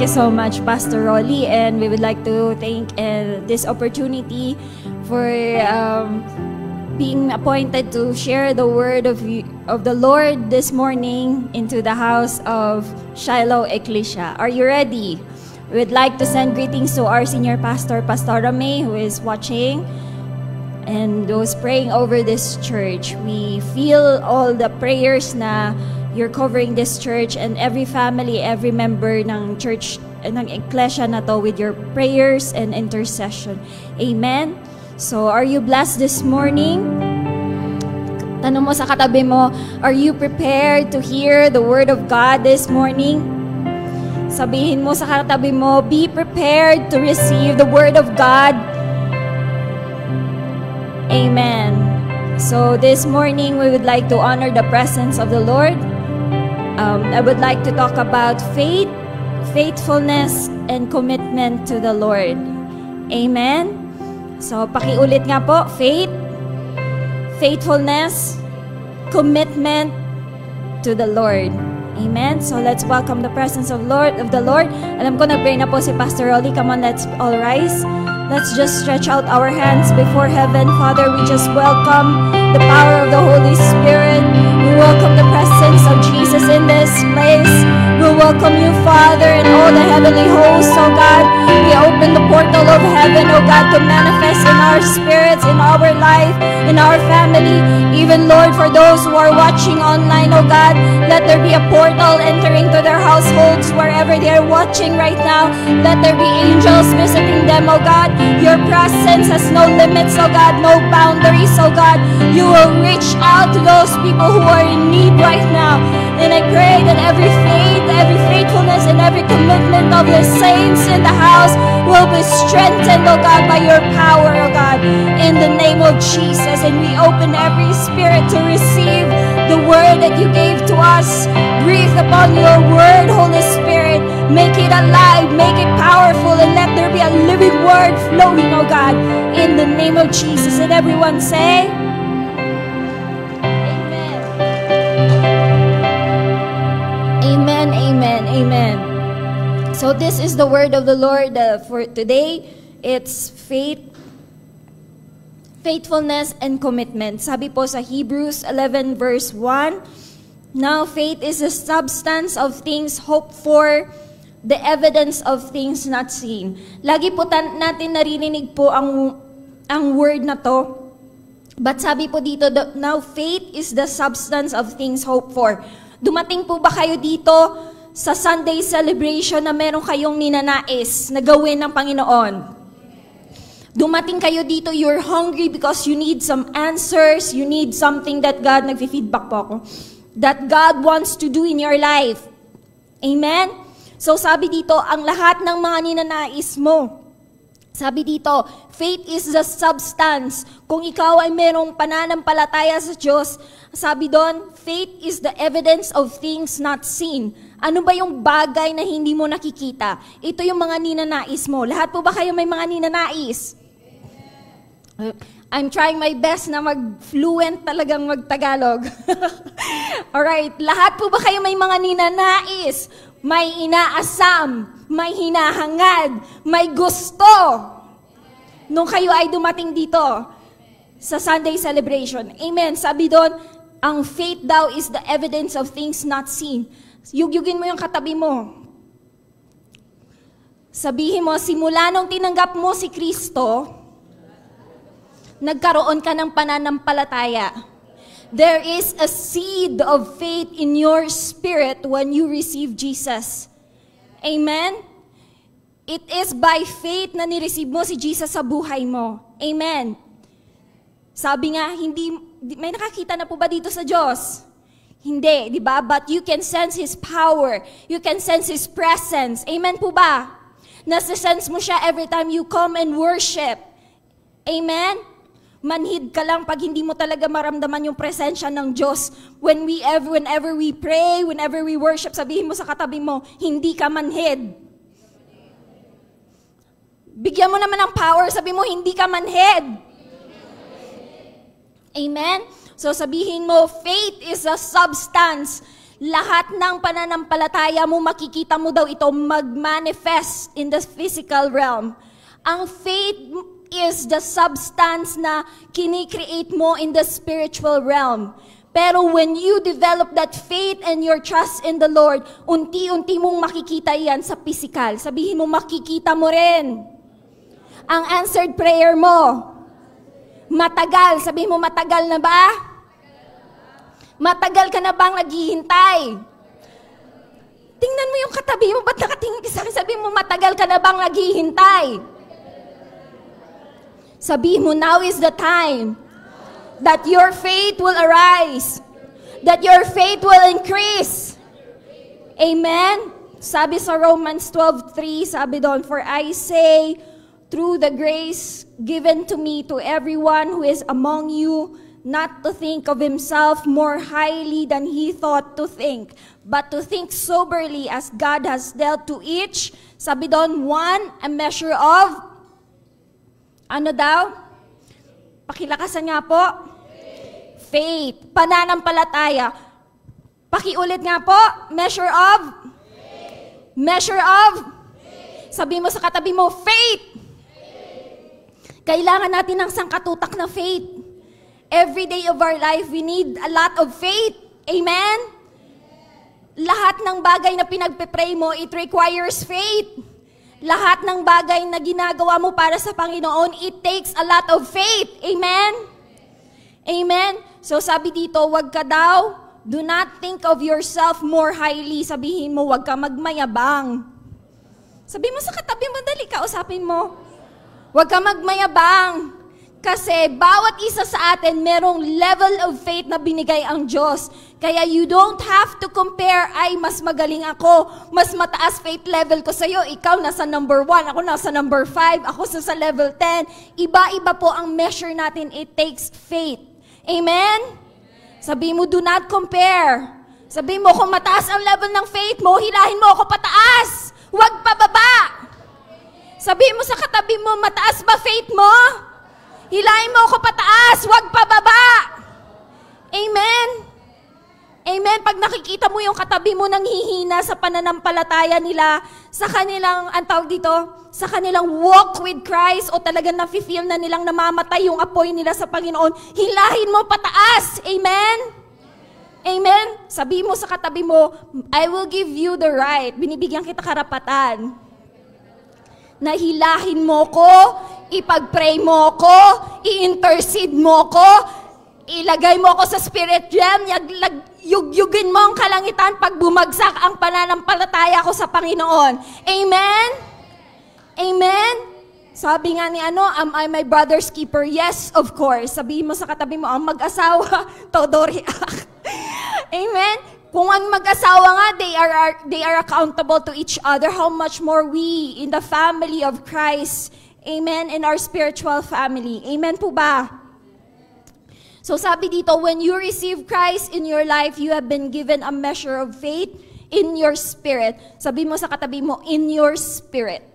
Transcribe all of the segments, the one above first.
you so much, Pastor Rolly, and we would like to thank this opportunity for being appointed to share the word of the Lord this morning into the house of Shiloh Ecclesia. Are you ready? We would like to send greetings to our senior pastor, Pastor Ramey, who is watching, and those praying over this church. We feel all the prayers na you're covering this church and every family, every member ng church, ng Ecclesia na to with your prayers and intercession. Amen? So, are you blessed this morning? Tanong mo sa katabi mo, are you prepared to hear the word of God this morning? Sabihin mo sa katabi mo, be prepared to receive the word of God. Amen. So, this morning, we would like to honor the presence of the Lord. I would like to talk about faith, faithfulness, and commitment to the Lord. Amen? So, pakiulit nga po, faith, faithfulness, commitment to the Lord. Amen? So, let's welcome the presence of the Lord. Alam ko, nag-pray na po si Pastor Rolly. Come on, let's all rise. Let's just stretch out our hands before heaven. Father, we just welcome the power of the Holy Spirit. We welcome the presence of Jesus in this place. We welcome you, Father, and all the heavenly hosts, oh God. We open the portal of heaven, oh God, to manifest in our spirits, in our life, in our family. Even, Lord, for those who are watching online, oh God, let there be a portal entering to their households wherever they are watching right now. Let there be angels visiting them, oh God. Your presence has no limits, oh God, no boundaries, oh God. You will reach out to those people who are in need right now. And I pray that every faith, every faithfulness, and every commitment of the saints in the house will be strengthened, oh God, by your power, oh God, in the name of Jesus. And we open every spirit to receive the word that you gave to us. Breathe upon your word, Holy Spirit. Make it alive, make it powerful, and let there be a living word flowing, oh God, in the name of Jesus. And everyone say, Amen. Amen, amen, amen. So this is the word of the Lord for today. It's faith, faithfulness, and commitment. Sabi po sa Hebrews 11 verse 1, now faith is the substance of things hoped for, the evidence of things not seen. Lagi po natin naririnig po ang word na to. But sabi po dito, now faith is the substance of things hoped for. Dumating po ba kayo dito sa Sunday celebration na meron kayong ninanais na gawin ng Panginoon? Dumating kayo dito, you're hungry because you need some answers, you need something that God, nagfi-feedback po ako, that God wants to do in your life. Amen? So sabi dito, ang lahat ng mga ninanais mo, sabi dito, faith is the substance. Kung ikaw ay merong pananampalataya sa Diyos, sabi doon, faith is the evidence of things not seen. Ano ba yung bagay na hindi mo nakikita? Ito yung mga ninanais mo. Lahat po ba kayo may mga ninanais? I'm trying my best na mag-fluent talagang mag-Tagalog. Alright, lahat po ba kayo may mga ninanais? May inaasam, may hinahangad, may gusto. Nung kayo ay dumating dito sa Sunday celebration. Amen. Sabi doon, ang faith daw is the evidence of things not seen. Yugyugin mo yung katabi mo. Sabihin mo, simula nung tinanggap mo si Kristo, nagkaroon ka ng pananampalataya. There is a seed of faith in your spirit when you receive Jesus. Amen? It is by faith na nireceive mo si Jesus sa buhay mo. Amen? Sabi nga, may nakakita na po ba dito sa Diyos? Hindi, di ba? But you can sense His power. You can sense His presence. Amen po ba? Nasa-sense mo siya every time you come and worship. Amen? Manhid ka lang pag hindi mo talaga maramdaman yung presensya ng Diyos. Whenever we pray, whenever we worship, sabihin mo sa katabi mo, hindi ka manhid. Bigyan mo naman ng power, sabi mo, hindi ka manhid. Amen? So sabihin mo, faith is a substance. lahat ng pananampalataya mo, makikita mo daw ito mag-manifest in the physical realm. Ang faith is the substance na kini-create mo in the spiritual realm. Pero when you develop that faith and your trust in the Lord, unti-unti mong makikita yan sa physical. Sabihin mo, makikita mo rin ang answered prayer mo. Matagal. Sabihin mo, matagal na ba? Matagal ka na bang naghihintay? Tingnan mo yung katabi mo, ba't nakatingin ka sa akin? Sabihin mo, matagal ka na bang naghihintay? Sabihin mo, now is the time that your faith will arise, that your faith will increase. Amen? Sabi sa Romans 12:3, sabi doon, for I say, through the grace given to me, to everyone who is among you, not to think of himself more highly than he thought to think, but to think soberly as God has dealt to each, sabi doon, one, a measure of, ano daw? Pakilakasan nga po. Faith. Pananampalataya. Pakiulit nga po. Measure of? Faith. Measure of? Faith. Sabi mo sa katabi mo, faith. Kailangan natin ng sangkatutak na faith. Every day of our life, we need a lot of faith. Amen? Lahat ng bagay na pinagpe-pray mo, it requires faith. Lahat ng bagay na ginagawa mo para sa Panginoon, it takes a lot of faith. Amen? Amen? So sabi dito, wag ka daw, do not think of yourself more highly. Sabihin mo, wag ka magmayabang. Sabi mo sa katabi mo, dali ka, usapin mo. Wag ka magmayabang. Kasi bawat isa sa atin merong level of faith na binigay ang Diyos. Kaya you don't have to compare, ay mas magaling ako, mas mataas faith level ko sa'yo, ikaw nasa number 1, ako nasa number 5, ako sa level 10. Iba-iba po ang measure natin, it takes faith. Amen? Sabi mo, do not compare. Sabi mo, kung mataas ang level ng faith mo, hilahin mo ako pataas. Huwag pababa. Sabi mo sa katabi mo, mataas ba faith mo? Hilahin mo ako pataas, huwag pababa. Amen? Amen? Pag nakikita mo yung katabi mo nang hihina sa pananampalataya nila, sa kanilang, ang tawag dito, sa kanilang walk with Christ, o talagang nafe-feel na nilang namamatay yung apoy nila sa Panginoon, hilahin mo pataas. Amen? Amen? Sabi mo sa katabi mo, I will give you the right. Binibigyan kita karapatan. Na hilahin mo ko, ipag-pray mo ko, i-intercede mo ko, ilagay mo ko sa spirit realm, yugyugin mo ang kalangitan pag bumagsak ang pananampalataya ko sa Panginoon. Amen? Amen? Sabi nga ni am I my brother's keeper? Yes, of course. Sabihin mo sa katabi mo, ang mag-asawa, Todori. Amen? Kung ang mag-asawa nga, they are accountable to each other, how much more we in the family of Christ, amen, in our spiritual family. Amen po ba? So sabi dito, when you receive Christ in your life, you have been given a measure of faith in your spirit. Sabi mo sa katabi mo, in your spirit.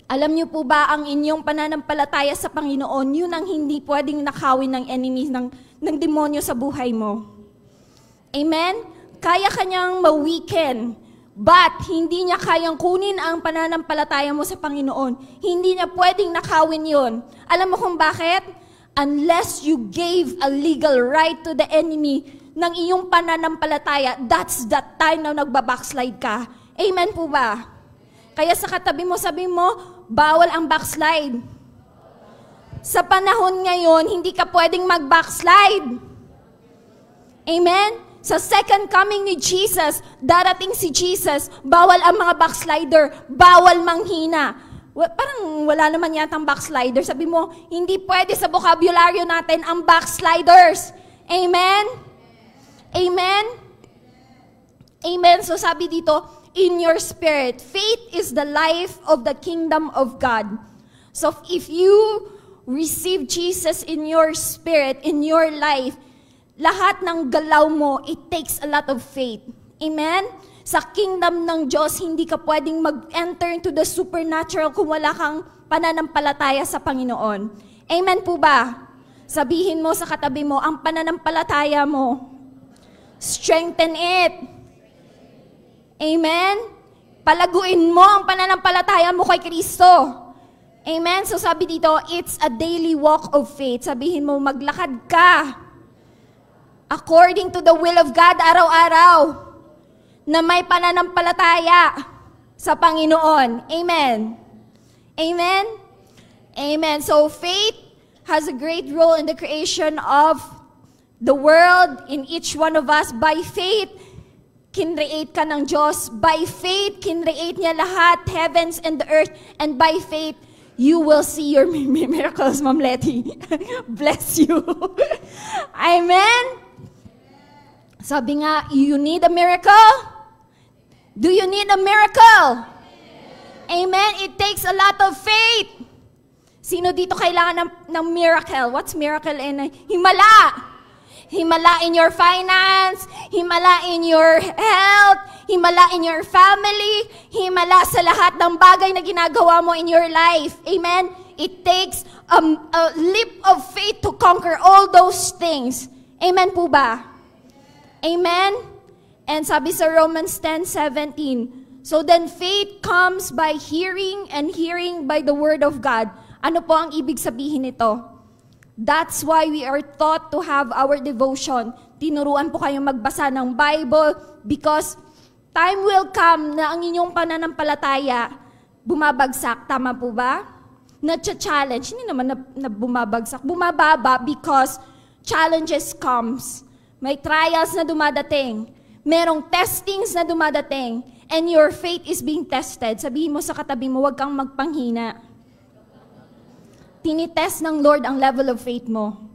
Alam niyo po ba, ang inyong pananampalataya sa Panginoon, yun ang hindi pwedeng nakawin ng enemy, ng demonyo sa buhay mo. Amen? Kaya kanyang ma-weaken, but hindi niya kayang kunin ang pananampalataya mo sa Panginoon. Hindi niya pwedeng nakawin yun. Alam mo kung bakit? Unless you gave a legal right to the enemy ng iyong pananampalataya, that's that time na nagbabackslide ka. Amen po ba? Kaya sa katabi mo, sabi mo, bawal ang backslide. Sa panahon ngayon, hindi ka pwedeng mag-backslide. Amen? Sa second coming ni Jesus, darating si Jesus, bawal ang mga backslider, bawal manghina. Parang wala naman yatang backslider. Sabi mo, hindi pwede sa bokabularyo natin ang backsliders. Amen? Amen? Amen? So sabi dito, in your spirit, faith is the life of the kingdom of God. So if you receive Jesus in your spirit, in your life, lahat ng galaw mo, it takes a lot of faith. Amen? Sa kingdom ng Diyos, hindi ka pwedeng mag-enter into the supernatural kung wala kang pananampalataya sa Panginoon. Amen po ba? Sabihin mo sa katabi mo, ang pananampalataya mo Strengthen it. Amen? Palaguin mo ang pananampalataya mo kay Kristo. Amen? So sabi dito, it's a daily walk of faith. Sabihin mo, maglakad ka according to the will of God araw-araw na may pananampalataya sa Panginoon. Amen? Amen? Amen. So faith has a great role in the creation of the world, in each one of us. By faith, kinreate ka ng Diyos. By faith, kinreate niya lahat, heavens and the earth. And by faith, you will see your miracles, Ma'am Letty. Bless you. Amen? Sabi nga, you need a miracle? Do you need a miracle? Amen? It takes a lot of faith. Sino dito kailangan ng miracle? What's miracle in himala? Himala in your finance, himala in your health, himala in your family, himala sa lahat ng bagay na ginagawa mo in your life. Amen? It takes a leap of faith to conquer all those things. Amen po ba? Amen? And sabi sa Romans 10:17, so then faith comes by hearing and hearing by the word of God. Ano po ang ibig sabihin nito? That's why we are taught to have our devotion. Tinuruan po kayong magbasa ng Bible because time will come na ang inyong pananampalataya bumabagsak. Tama po ba? Na-challenge. Hindi naman na bumabagsak. Bumababa because challenges comes. May trials na dumadating. Merong testings na dumadating. And your faith is being tested. Sabihin mo sa katabi mo, huwag kang magpanghina. Tinitest ng Lord ang level of faith mo.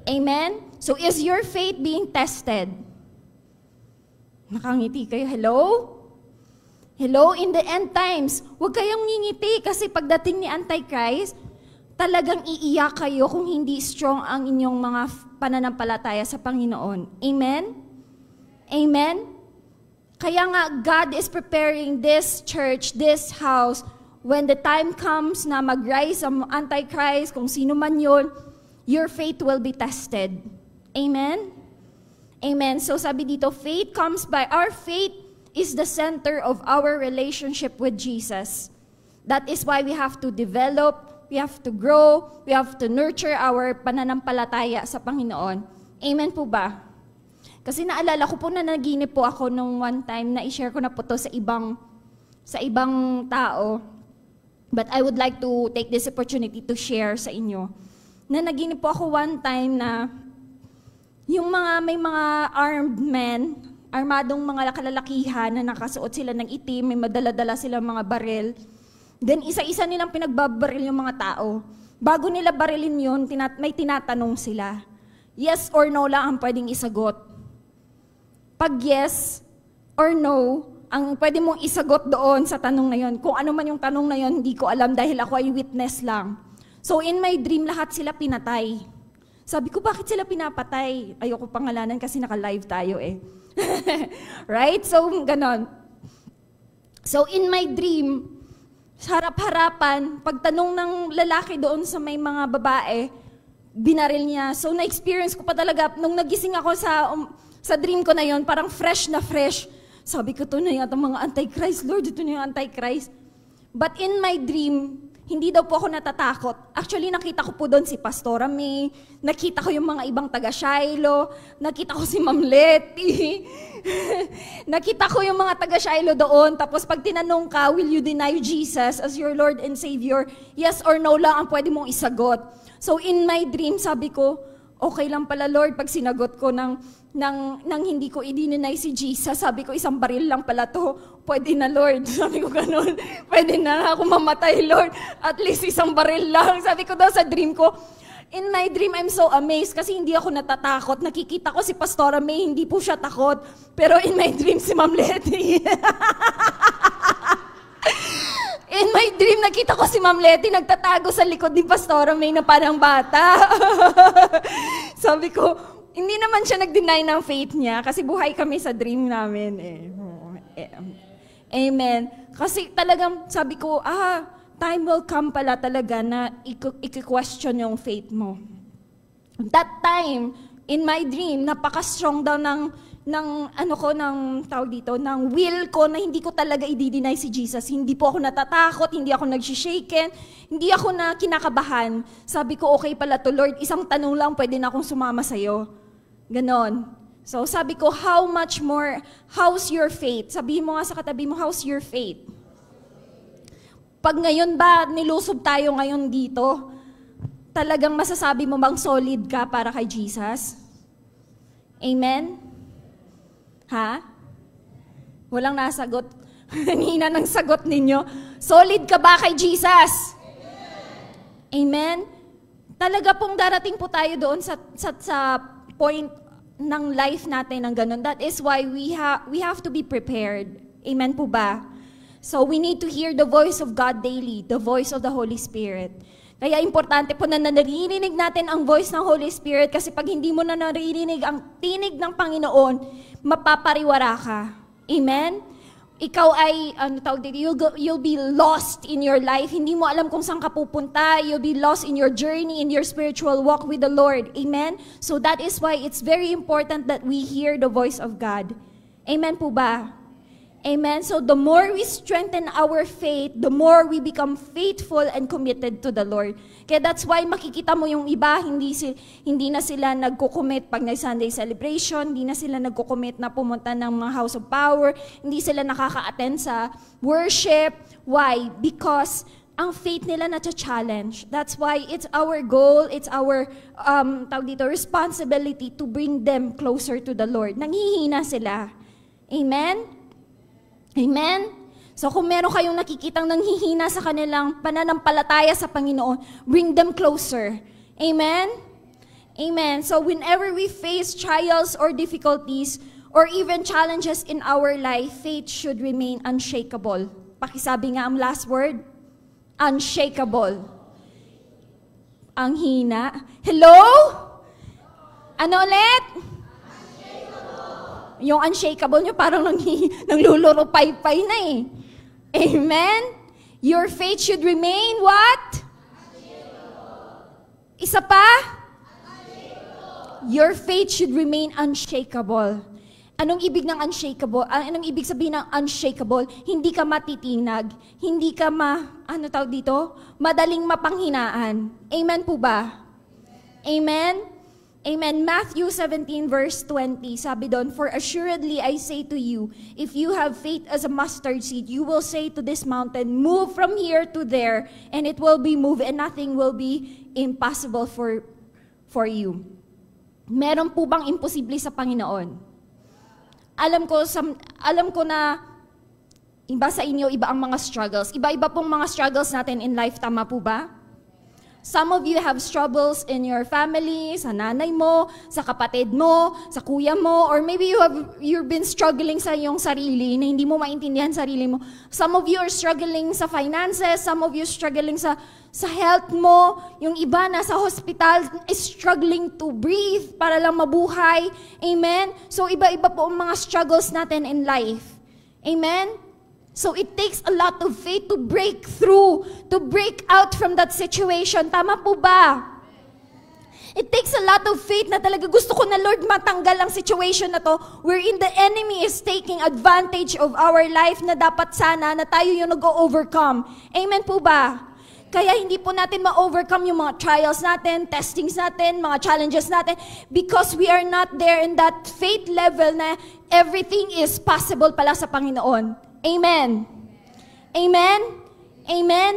Amen? So is your faith being tested? Nakangiti kayo. Hello? Hello? In the end times, huwag kayong ngingiti kasi pagdating ni Antichrist, talagang iiyak kayo kung hindi strong ang inyong mga pananampalataya sa Panginoon. Amen? Amen? Kaya nga, God is preparing this church, this house, when the time comes na mag-rise ang Antichrist, kung sino man yun, your faith will be tested. Amen? Amen. So sabi dito, faith comes by, our faith is the center of our relationship with Jesus. That is why we have to develop, we have to grow, we have to nurture our pananampalataya sa Panginoon. Amen po ba? Kasi naalala ko po na naginip po ako nung one time na i-share ko na po to sa ibang tao. But I would like to take this opportunity to share sa inyo. Na naginip po ako one time na yung may mga armed men, armadong mga kalalakihan na nakasuot sila ng itim, may madala-dala silang mga baril. Then isa-isa nilang pinagbabaril yung mga tao. Bago nila barilin yun, may tinatanong sila. Yes or no lang ang pwedeng isagot. Pag yes or no, ang pwede mong isagot doon sa tanong na yon. Kung ano man yung tanong na yon, hindi ko alam dahil ako ay witness lang. So in my dream, lahat sila pinatay. Sabi ko, bakit sila pinapatay? Ayoko pangalanan kasi naka-live tayo eh. Right? So, ganon. So in my dream, harap-harapan, pagtanong ng lalaki doon sa may mga babae, binaril niya. So na-experience ko pa talaga, nung nagising ako sa dream ko na yon, parang fresh na fresh. Sabi ko, ito na yata mga Antichrist, Lord, ito na yung Antichrist. But in my dream, hindi daw po ako natatakot. Actually, nakita ko po doon si Pastora May, nakita ko yung mga ibang taga-Shiloh, nakita ko si Ma'am Letty, nakita ko yung mga taga-Shiloh doon. Tapos pag tinanong ka, will you deny Jesus as your Lord and Savior? Yes or no lang ang pwede mong isagot. So in my dream, sabi ko, okay lang pala Lord, pag sinagot ko nang hindi ko i-deny si Jesus, sabi ko isang baril lang pala to, pwede na Lord. Sabi ko ganun, pwede na ako mamatay Lord, at least isang baril lang. Sabi ko daw sa dream ko, in my dream I'm so amazed kasi hindi ako natatakot. Nakikita ko si Pastora May, hindi po siya takot. Pero in my dream si Ma'am Letty. In my dream, nakita ko si Ma'am Letty nagtatago sa likod ni Pastora May na parang bata. Sabi ko, hindi naman siya nag-deny ng faith niya kasi buhay kami sa dream namin. Amen. Kasi talagang sabi ko, time will come pala talaga na i-question yung faith mo. That time, in my dream, napaka-strong daw ng ng will ko na hindi ko talaga i-deny si Jesus. Hindi po ako natatakot, hindi ako nagsishaken, hindi ako na kinakabahan. Sabi ko, okay pala to Lord, isang tanong lang, pwede na akong sumama sa'yo. Ganon. So sabi ko, how much more, how's your faith? Sabihin mo nga sa katabi mo, how's your faith? Pag ngayon ba, nilusob tayo ngayon dito, talagang masasabi mo bang solid ka para kay Jesus? Amen? Ha? Walang nasagot. Hina ng sagot ninyo. Solid ka ba kay Jesus? Amen? Talaga pong darating po tayo doon sa point ng life natin ng ganun. That is why we have to be prepared. Amen po ba? So we need to hear the voice of God daily, the voice of the Holy Spirit. Kaya importante po na naririnig natin ang voice ng Holy Spirit kasi pag hindi mo na naririnig ang tinig ng Panginoon, mapapariwara ka. Amen? Ikaw ay, you'll be lost in your life. Hindi mo alam kung saan ka pupunta. You'll be lost in your journey, in your spiritual walk with the Lord. Amen? So that is why it's very important that we hear the voice of God. Amen po ba? Amen? So the more we strengthen our faith, the more we become faithful and committed to the Lord. Kaya that's why makikita mo yung iba, hindi na sila nagko-commit pag nag-Sunday celebration, hindi na sila nagko-commit na pumunta ng mga house of power, hindi sila nakaka-attend sa worship. Why? Because ang faith nila na-challenge. That's why it's our goal, it's our responsibility to bring them closer to the Lord. Nanghihina sila. Amen? Amen? So kung meron kayong nakikitang nanghihina sa kanilang pananampalataya sa Panginoon, bring them closer. Amen? Amen. So whenever we face trials or difficulties or even challenges in our life, faith should remain unshakable. Pakisabi nga ang last word, unshakable. Ang hina. Hello? Ano ulit? Yung unshakable nyo parang nangluluro-pay-pay na eh. Amen? Your faith should remain what? Isa pa? Your faith should remain unshakable. Anong ibig ng unshakable? Anong ibig sabihin ng unshakable? Hindi ka matitinag. Hindi ka madaling mapanghinaan. Amen po ba? Amen? Amen. Matthew 17 verse 20, sabi doon, "For assuredly I say to you, if you have faith as a mustard seed, you will say to this mountain, move from here to there, and it will be moved, and nothing will be impossible for you." Meron po bang imposible sa Panginoon? Alam ko na iba sa inyo, iba ang mga struggles. Iba-iba pong mga struggles natin in life, tama po ba? Some of you have struggles in your family, sa nanay mo, sa kapatid mo, sa kuya mo, or maybe you've been struggling sa iyong sarili na hindi mo maintindihan sarili mo. Some of you are struggling sa finances, some of you struggling sa health mo. Yung iba na sa hospital is struggling to breathe para lang mabuhay. Amen? So iba-iba po ang mga struggles natin in life. Amen? So it takes a lot of faith to break through, to break out from that situation. Tama po ba? It takes a lot of faith na talaga gusto ko na, Lord, matanggal ang situation na to wherein the enemy is taking advantage of our life na dapat sana na tayo yung nag-overcome. Amen po ba? Kaya hindi po natin ma-overcome yung mga trials natin, testings natin, mga challenges natin because we are not there in that faith level na everything is possible pala sa Panginoon. Amen. Amen? Amen?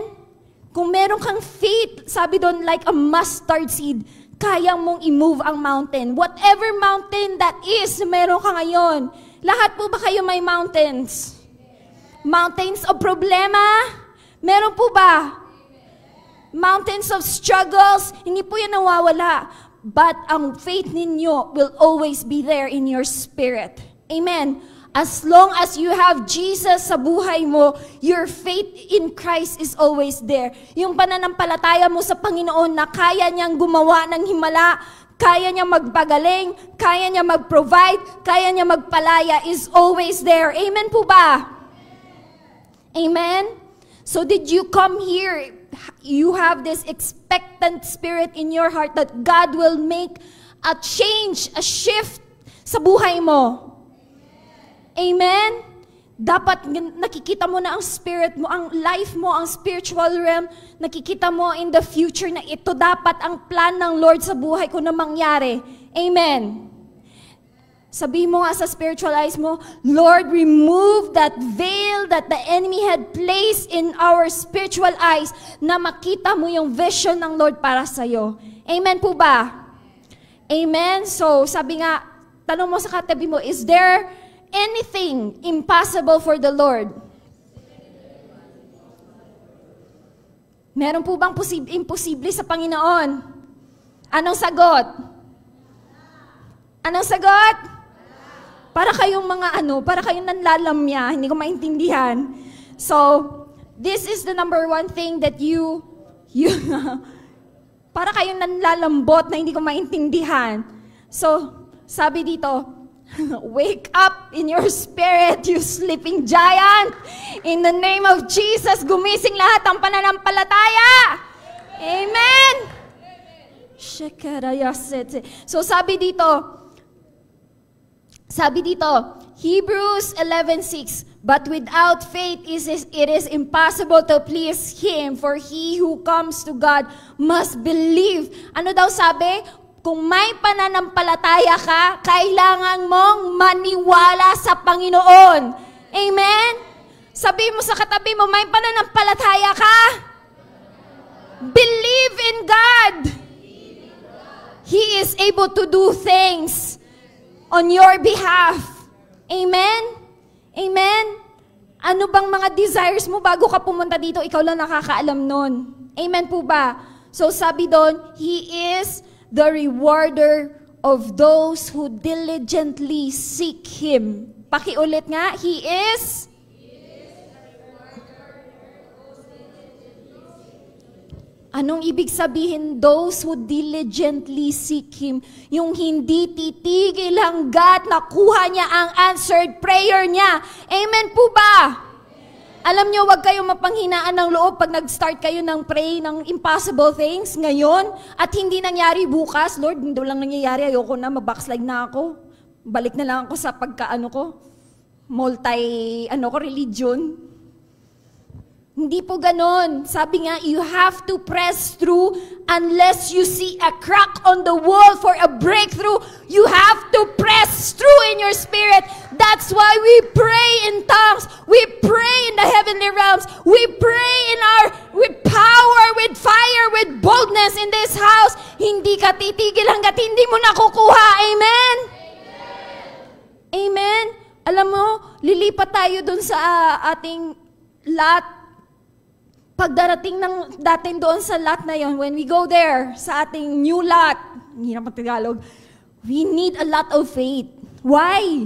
Kung meron kang faith, sabi doon, like a mustard seed, kaya mong i-move ang mountain. Whatever mountain that is, meron ka ngayon. Lahat po ba kayo may mountains? Mountains of problema? Meron po ba? Mountains of struggles? Hindi po yan nawawala. But ang faith ninyo will always be there in your spirit. Amen. As long as you have Jesus sa buhay mo, your faith in Christ is always there. Yung pananampalataya mo sa Panginoon na kaya niyang gumawa ng himala, kaya niya magpagaling, kaya niya mag-provide, kaya niya magpalaya is always there. Amen po ba? Amen? So did you come here, you have this expectant spirit in your heart that God will make a change, a shift sa buhay mo. Amen? Dapat nakikita mo na ang spirit mo, ang life mo, ang spiritual realm, nakikita mo in the future na ito dapat ang plan ng Lord sa buhay ko na mangyari. Amen? Sabihin mo nga sa spiritual eyes mo, Lord, remove that veil that the enemy had placed in our spiritual eyes na makita mo yung vision ng Lord para sa'yo. Amen po ba? Amen? So, sabi nga, tanong mo sa katabi mo, is there anything impossible for the Lord? Meron po bang imposible sa Panginoon? Anong sagot? Anong sagot? Para kayong mga para kayong nanlalamya, hindi ko maintindihan. So, this is the number one thing that you para kayong nanlalambot na hindi ko maintindihan. So, sabi dito, wake up in your spirit, you sleeping giant. In the name of Jesus, gumising lahat ang pananampalataya. Amen. So, sabi dito, Hebrews 11:6, but without faith it is impossible to please Him, for he who comes to God must believe. Ano daw sabi? Kung may pananampalataya ka, kailangan mong maniwala sa Panginoon. Amen? Sabi mo sa katabi mo, may pananampalataya ka? Believe in God. He is able to do things on your behalf. Amen? Amen? Ano bang mga desires mo bago ka pumunta dito? Ikaw lang nakakaalam nun. Amen po ba? So sabi doon, He is the rewarder of those who diligently seek Him. Pakiulit nga, He is Anong ibig sabihin? Those who diligently seek Him. Yung hindi titigil hanggat nakuha niya ang answered prayer niya. Amen po ba? Alam niyo, wag kayong mapanghinaan ng loob pag nag-start kayo ng pray ng impossible things ngayon at hindi nangyari bukas. Lord, hindi lang nangyayari. Ayoko na, mag-backslide na ako. Balik na lang ako sa religion. Hindi po ganon. Sabi nga, you have to press through unless you see a crack on the wall for a breakthrough. You have to press through in your spirit. That's why we pray in tongues. We pray in the heavenly realms. We pray with power, with fire, with boldness in this house. Hindi ka titigil hanggat hindi mo nakukuha. Amen? Amen? Alam mo, lilipat tayo dun sa ating lot. Pagdarating ng dating doon sa lot na yon, when we go there, sa ating new lot, hirap ang Tagalog, we need a lot of faith. Why?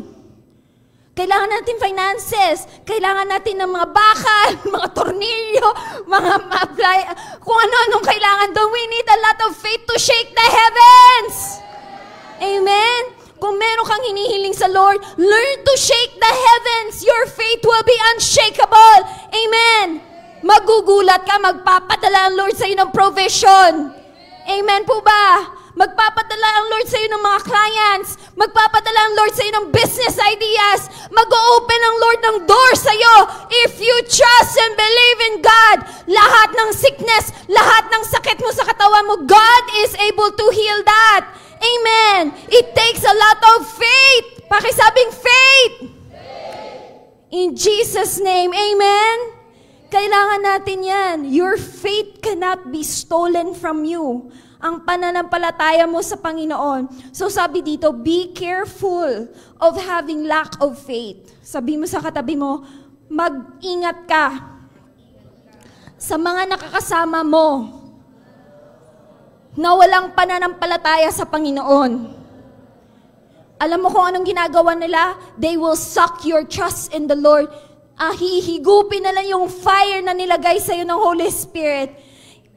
Kailangan natin finances, kailangan natin ng mga bakal, mga tornilyo, mga kung ano-anong kailangan doon. We need a lot of faith to shake the heavens. Amen? Kung meron kang hinihiling sa Lord, learn to shake the heavens. Your faith will be unshakable. Amen? Magugulat ka, magpapadala ang Lord sa iyo ng provision. Amen po ba? Magpapadala ang Lord sa iyo ng mga clients. Magpapadala ang Lord sa iyo ng business ideas. Mag-open ang Lord ng door sa iyo. If you trust and believe in God, lahat ng sickness, lahat ng sakit mo sa katawan mo, God is able to heal that. Amen. It takes a lot of faith. Pakisabing faith. In Jesus' name, amen. Kailangan natin yan. Your faith cannot be stolen from you. Ang pananampalataya mo sa Panginoon. So sabi dito, be careful of having lack of faith. Sabi mo sa katabi mo, mag-ingat ka sa mga nakakasama mo na walang pananampalataya sa Panginoon. Alam mo kung anong ginagawa nila? They will suck your trust in the Lord. Hihigupin nila yung fire na nilagay sa'yo ng Holy Spirit.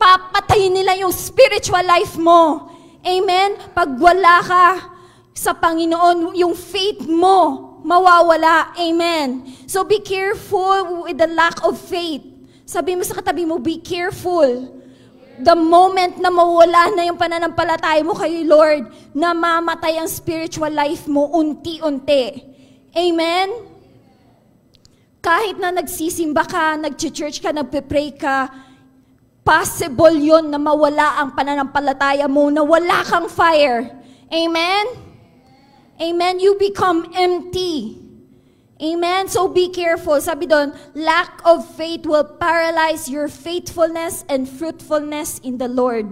Papatayin nila yung spiritual life mo. Amen? Pag wala ka sa Panginoon, yung faith mo mawawala. Amen? So be careful with the lack of faith. Sabi mo sa katabi mo, be careful The moment na mawala na yung pananampalataya mo kay Lord, namamatay ang spiritual life mo unti-unti. Amen? Kahit na nagsisimba ka, nag-church ka, nagpe-pray ka, possible yon na mawala ang pananampalataya mo, na wala kang fire. Amen? Amen? You become empty. Amen? So be careful. Sabi doon, lack of faith will paralyze your faithfulness and fruitfulness in the Lord.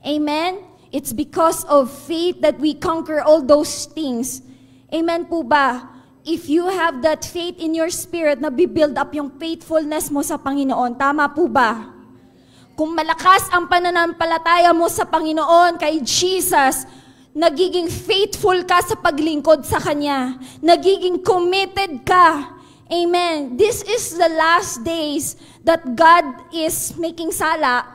Amen? It's because of faith that we conquer all those things. Amen po ba? If you have that faith in your spirit, na build up yung faithfulness mo sa Panginoon, tama po ba? Kung malakas ang pananampalataya mo sa Panginoon, kay Jesus, nagiging faithful ka sa paglingkod sa Kanya. Nagiging committed ka. Amen. This is the last days that God is making sala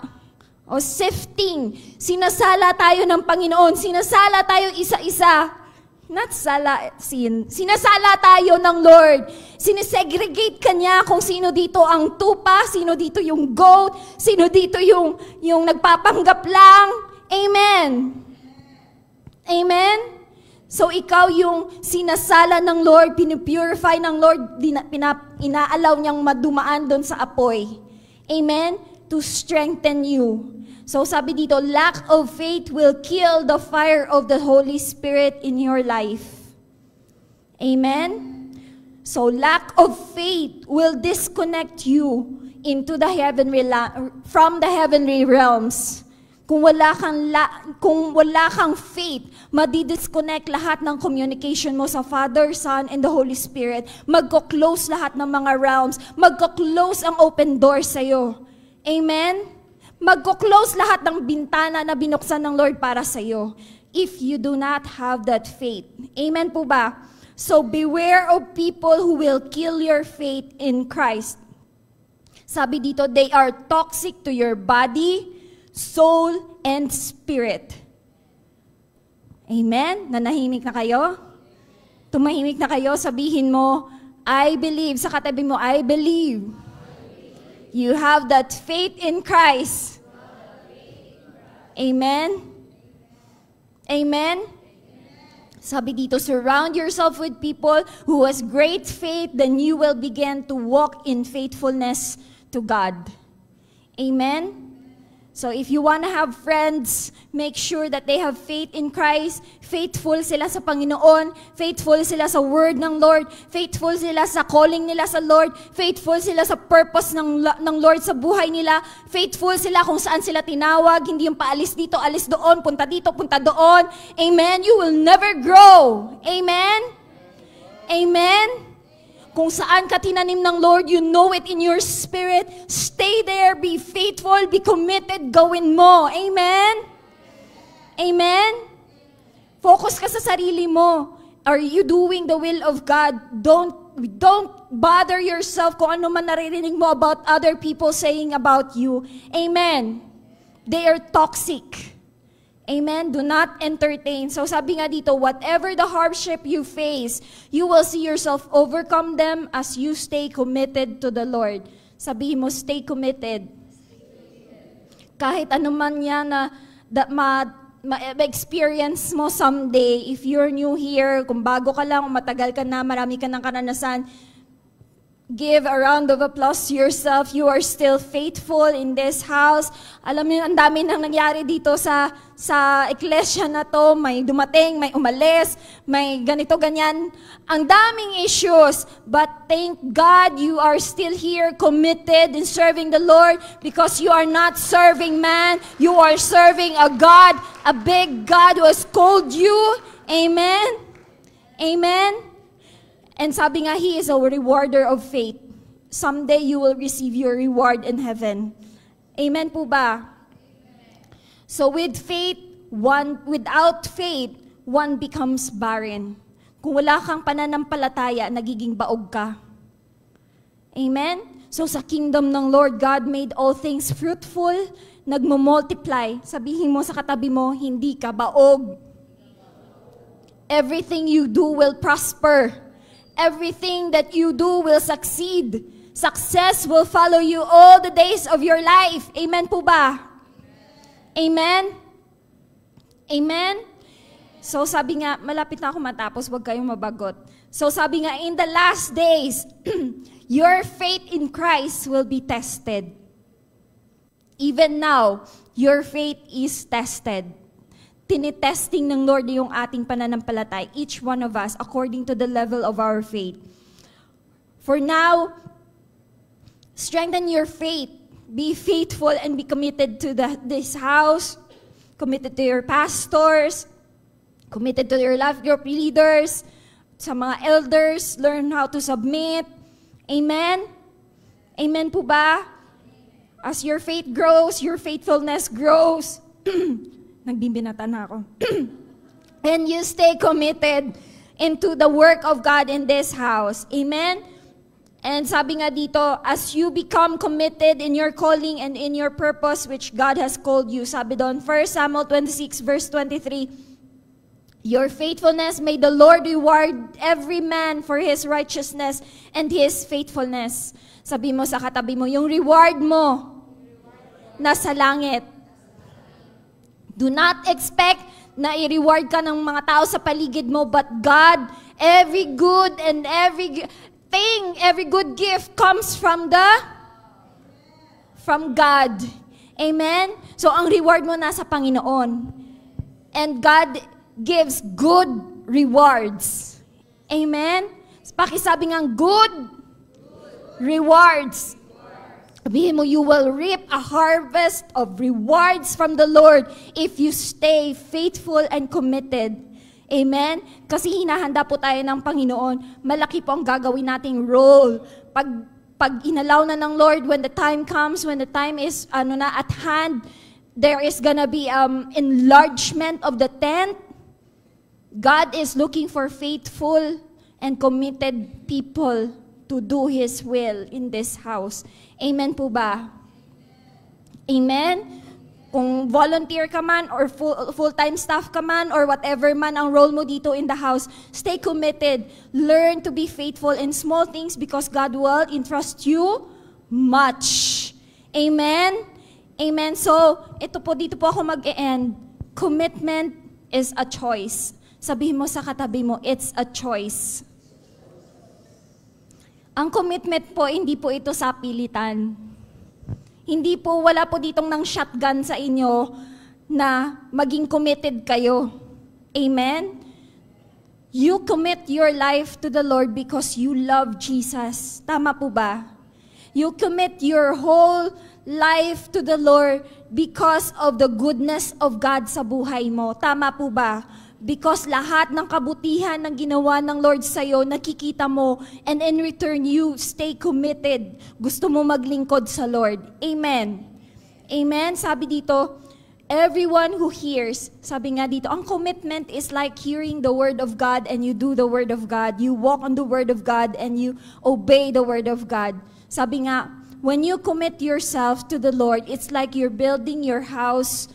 o sifting. Sinasala tayo ng Panginoon. Sinasala tayo isa-isa. Not sala, sin. Sinasala tayo ng Lord. Sinesegregate Kanya kung sino dito ang tupa, sino dito yung goat, sino dito yung nagpapanggap lang. Amen. Amen? So, ikaw yung sinasala ng Lord, pinipurify ng Lord, inaalaw niyang madumaan doon sa apoy. Amen? To strengthen you. So, sabi dito, lack of faith will kill the fire of the Holy Spirit in your life. Amen? So, lack of faith will disconnect you into the from the heavenly realms. Kung wala kang faith, madi-disconnect lahat ng communication mo sa Father, Son, and the Holy Spirit. Magko-close lahat ng mga realms. Magko-close ang open door sa'yo. Amen? Magko-close lahat ng bintana na binuksan ng Lord para sa'yo. If you do not have that faith. Amen po ba? So beware of people who will kill your faith in Christ. Sabi dito, they are toxic to your body, soul, and spirit. Amen? Nanahimik na kayo? Tumahimik na kayo, sabihin mo, I believe. Sa katabi mo, I believe. You have that faith in Christ. Amen? Amen? Sabi dito, surround yourself with people who has great faith, then you will begin to walk in faithfulness to God. Amen? So if you want to have friends, make sure that they have faith in Christ, faithful sila sa Panginoon, faithful sila sa word ng Lord, faithful sila sa calling nila sa Lord, faithful sila sa purpose ng Lord sa buhay nila, faithful sila kung saan sila tinawag, hindi yung paalis dito, alis doon, punta dito, punta doon. Amen? You will never grow. Amen? Amen? Kung saan ka tinanim ng Lord, you know it in your spirit. Stay there, be faithful, be committed, gawin mo. Amen? Amen? Focus ka sa sarili mo. Are you doing the will of God? Don't bother yourself kung ano man naririnig mo about other people saying about you. Amen? They are toxic. Amen? Do not entertain. So sabi nga dito, whatever the hardship you face, you will see yourself overcome them as you stay committed to the Lord. Sabihin mo, stay committed. Kahit ano man yan na ma-experience mo someday, if you're new here, kung bago ka lang, matagal ka na, marami ka ng karanasan, give a round of applause to yourself. You are still faithful in this house. Alam niyo, ang dami nang nangyari dito sa iglesia na to. May dumating, may umalis, may ganito, ganyan. Ang daming issues. But thank God you are still here committed in serving the Lord because you are not serving man. You are serving a God, a big God who has called you. Amen? Amen? And sabi nga, He is a rewarder of faith. Someday you will receive your reward in heaven. Amen po ba? So without faith, one becomes barren. Kung wala kang pananampalataya, nagiging baog ka. Amen? So sa kingdom ng Lord, God made all things fruitful, nagmo-multiply. Sabihin mo sa katabi mo, hindi ka baog. Everything you do will prosper. Everything that you do will succeed. Success will follow you all the days of your life. Amen po ba? Amen? Amen? So sabi nga, malapit na ako matapos, huwag kayong mabagot. So sabi nga, in the last days, your faith in Christ will be tested. Even now, your faith is tested. Tinitesting ng Lord yung ating pananampalatay, each one of us, according to the level of our faith. For now, strengthen your faith. Be faithful and be committed to this house, committed to your pastors, committed to your life group leaders, sa mga elders, learn how to submit. Amen? Amen po ba? As your faith grows, your faithfulness grows. Nagbibinata na ako. And you stay committed into the work of God in this house. Amen? And sabi nga dito, as you become committed in your calling and in your purpose which God has called you, sabi doon, 1 Samuel 26 verse 23, your faithfulness may the Lord reward every man for his righteousness and his faithfulness. Sabi mo sa katabi mo, yung reward mo nasa langit. Do not expect na i-reward ka ng mga tao sa paligid mo, but God, every good and every good gift comes from God. Amen? So, ang reward mo nasa Panginoon. And God gives good rewards. Amen? Pakisabi nga, good rewards. Sabihin mo, you will reap a harvest of rewards from the Lord if you stay faithful and committed. Amen? Kasi hinahanda po tayo ng Panginoon. Malaki po ang gagawin nating role. Pag inalaw na ng Lord, when the time comes, when the time is at hand, there is gonna be enlargement of the tent. God is looking for faithful and committed people to do His will in this house. Amen po ba? Amen? Kung volunteer ka man or full-time staff ka man or whatever man ang role mo dito in the house, stay committed. Learn to be faithful in small things because God will entrust you much. Amen? Amen. So, dito po ako mag-e-end. Commitment is a choice. Sabihin mo sa katabi mo, it's a choice. Ang commitment po, hindi po ito sa pilitan. Hindi po, wala po ditong ng shotgun sa inyo na maging committed kayo. Amen? You commit your life to the Lord because you love Jesus. Tama po ba? You commit your whole life to the Lord because of the goodness of God sa buhay mo. Tama po ba? Because lahat ng kabutihan ng ginawa ng Lord sa'yo, nakikita mo, and in return, you stay committed. Gusto mo maglingkod sa Lord. Amen. Amen? Sabi dito, everyone who hears, sabi nga dito, ang commitment is like hearing the Word of God and you do the Word of God. You walk on the Word of God and you obey the Word of God. Sabi nga, when you commit yourself to the Lord, it's like you're building your house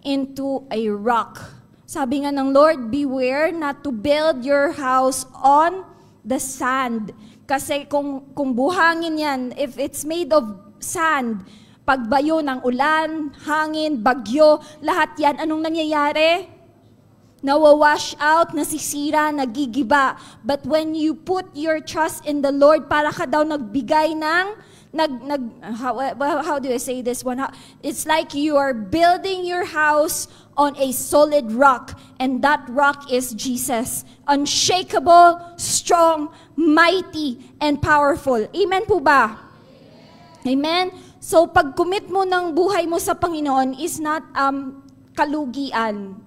into a rock. Sabi nga ng Lord, beware not to build your house on the sand. Kasi kung buhangin yan, if it's made of sand, pagbayo ng ulan, hangin, bagyo, lahat yan, anong nangyayari? Nawawash out, nasisira, nagigiba. But when you put your trust in the Lord, para ka daw nagbigay ng, how do I say this one? It's like you are building your house on a solid rock, and that rock is Jesus. Unshakable, strong, mighty, and powerful. Amen po ba? Amen? So, pag-commit mo ng buhay mo sa Panginoon is not kalugian.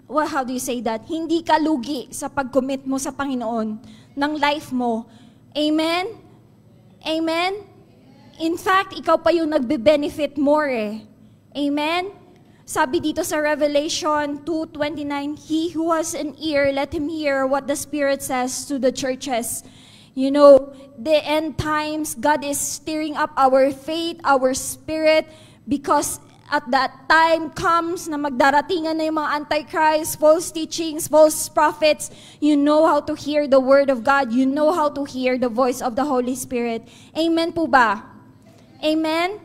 How do you say that? Hindi kalugi sa pag-commit mo sa Panginoon ng life mo. Amen? Amen? In fact, ikaw pa yung nagbe-benefit more eh. Amen? Sabi dito sa Revelation 2:29, he who has an ear, let him hear what the Spirit says to the churches. You know, the end times, God is stirring up our faith, our spirit, because at that time comes na magdaratingan na yung mga antichrist, false teachings, false prophets. You know how to hear the word of God. You know how to hear the voice of the Holy Spirit. Amen po ba? Amen?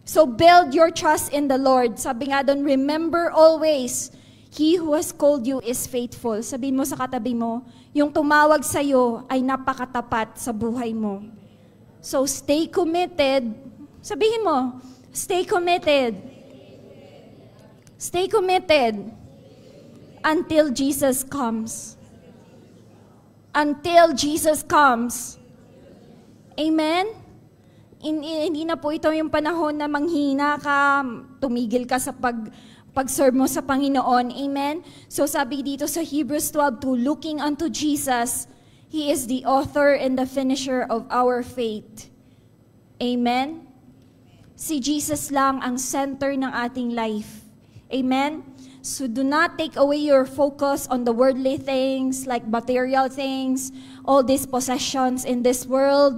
So build your trust in the Lord. Sabi nga doon, remember always, He who has called you is faithful. Sabihin mo sa katabi mo, yung tumawag sa'yo ay napakatapat sa buhay mo. So stay committed. Sabihin mo, stay committed. Stay committed until Jesus comes. Until Jesus comes. Amen? Hindi na po ito yung panahon na manghina ka, tumigil ka sa pag-serve mo sa Panginoon. Amen? So sabi dito sa Hebrews 12:2, looking unto Jesus, He is the author and the finisher of our faith. Amen? Si Jesus lang ang center ng ating life. Amen? So do not take away your focus on the worldly things, like material things, all these possessions in this world.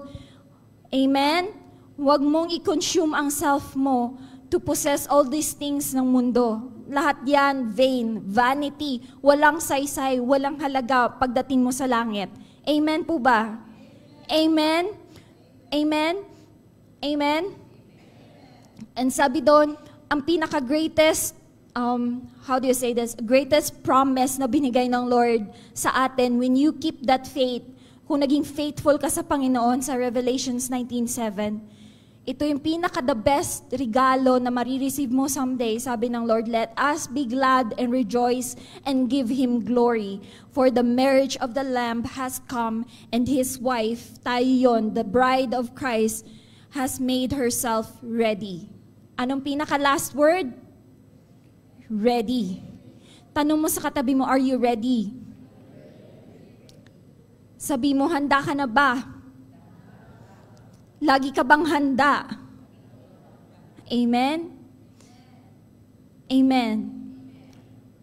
Amen? Huwag mong i-consume ang self mo to possess all these things ng mundo. Lahat yan, vain, vanity, walang saysay, walang halaga pagdating mo sa langit. Amen po ba? Amen? Amen? Amen? And sabi doon, ang pinaka-greatest, how do you say this? Greatest promise na binigay ng Lord sa atin when you keep that faith, kung naging faithful ka sa Panginoon sa Revelations 19:7, ito yung pinaka-the best regalo na marireceive mo someday. Sabi ng Lord, let us be glad and rejoice and give Him glory. For the marriage of the Lamb has come and His wife, tayo yun, the bride of Christ, has made herself ready. Anong pinaka-last word? Ready. Tanong mo sa katabi mo, are you ready? Sabi mo, handa ka na ba? Lagi ka bang handa? Amen? Amen.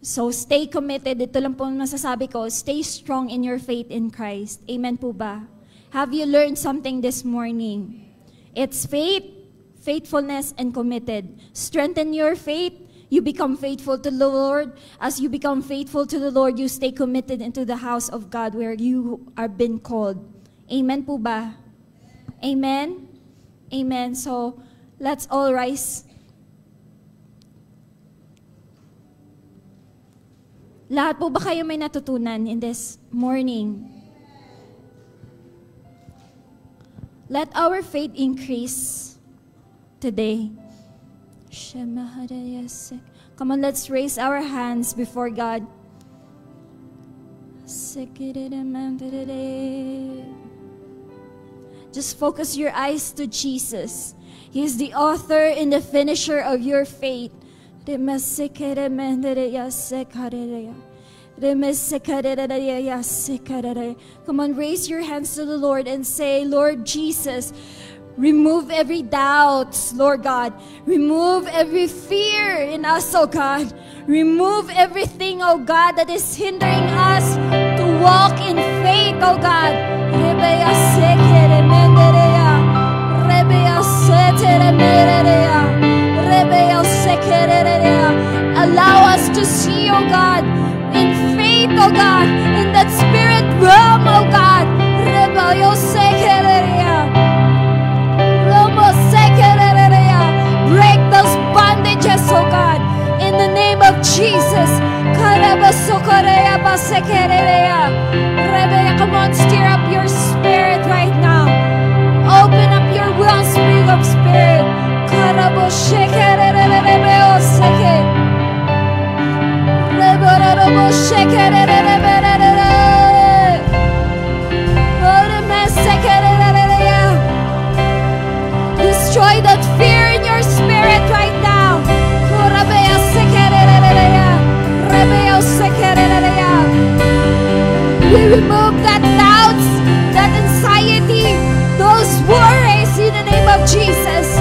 So stay committed. Ito lang po masasabi ko, stay strong in your faith in Christ. Amen po ba? Have you learned something this morning? It's faith, faithfulness, and committed. Strengthen your faith. You become faithful to the Lord. As you become faithful to the Lord, you stay committed into the house of God where you are been called. Amen po ba? Amen? Amen. So, let's all rise. Lahat po ba kayo may natutunan in this morning? Let our faith increase today. Come on, let's raise our hands before God. Just focus your eyes to Jesus. He is the author and the finisher of your faith. Come on, raise your hands to the Lord and say, Lord Jesus, remove every doubt, Lord God. Remove every fear in us, oh God. Remove everything, oh God, that is hindering us to walk in faith, oh God. Allow us to see, oh God, in faith, oh God, in that spirit realm, oh God. Break those bondages, oh God, in the name of Jesus. Come on, stir up your spirit right now. Open up your wellspring of spirit. Destroy that fear in your spirit right now. We remove that doubts, that anxiety, those worries in the name of Jesus.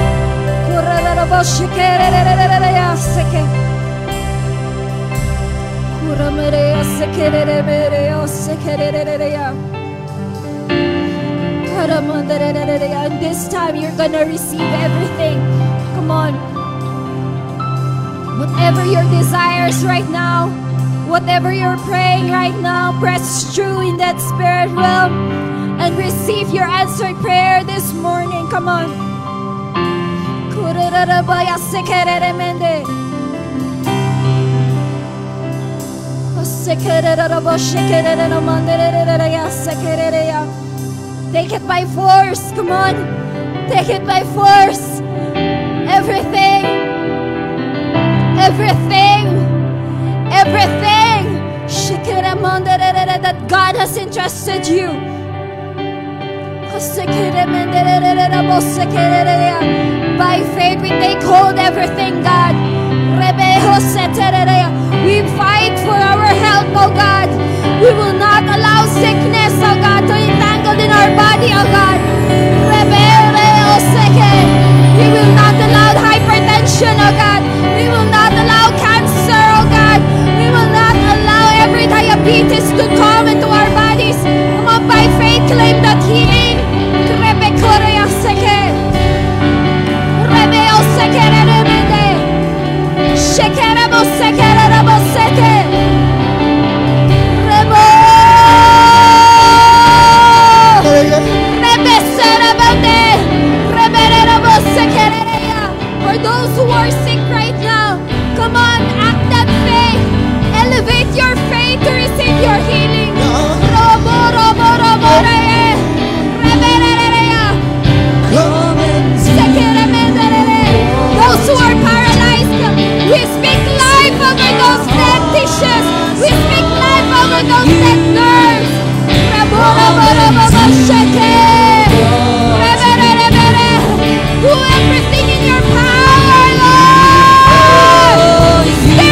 And this time you're gonna receive everything. Come on. Whatever your desires right now, whatever you're praying right now, press through in that spirit realm and receive your answered prayer this morning. Come on. Take it by force. Come on. Take it by force. Everything. Everything. Everything that God has entrusted you. By faith we take hold everything, God. We fight for our health, oh God. We will not allow sickness, oh God, to entangle in our body, oh God. We will not allow hypertension, oh God. We will not allow cancer, oh God. We will not allow every diabetes to come into our bodies. Come on, by faith, claim that healing. For those who are sick right now, come on, act that faith. Elevate your faith to receive your healing. Those who are paralyzed, we speak life over those dead tissues. We speak life over those dead nerves. Do everything in your power, Lord. Stand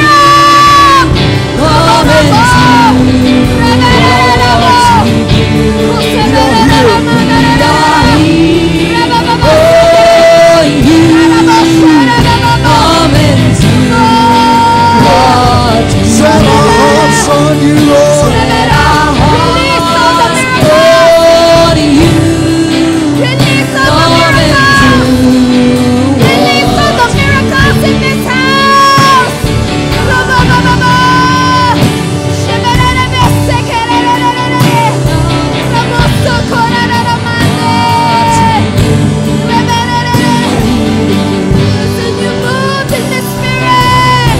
Set our hearts on you, Lord. Release all the miracles. Release all the miracles in this house. Listen, you move in the spirit.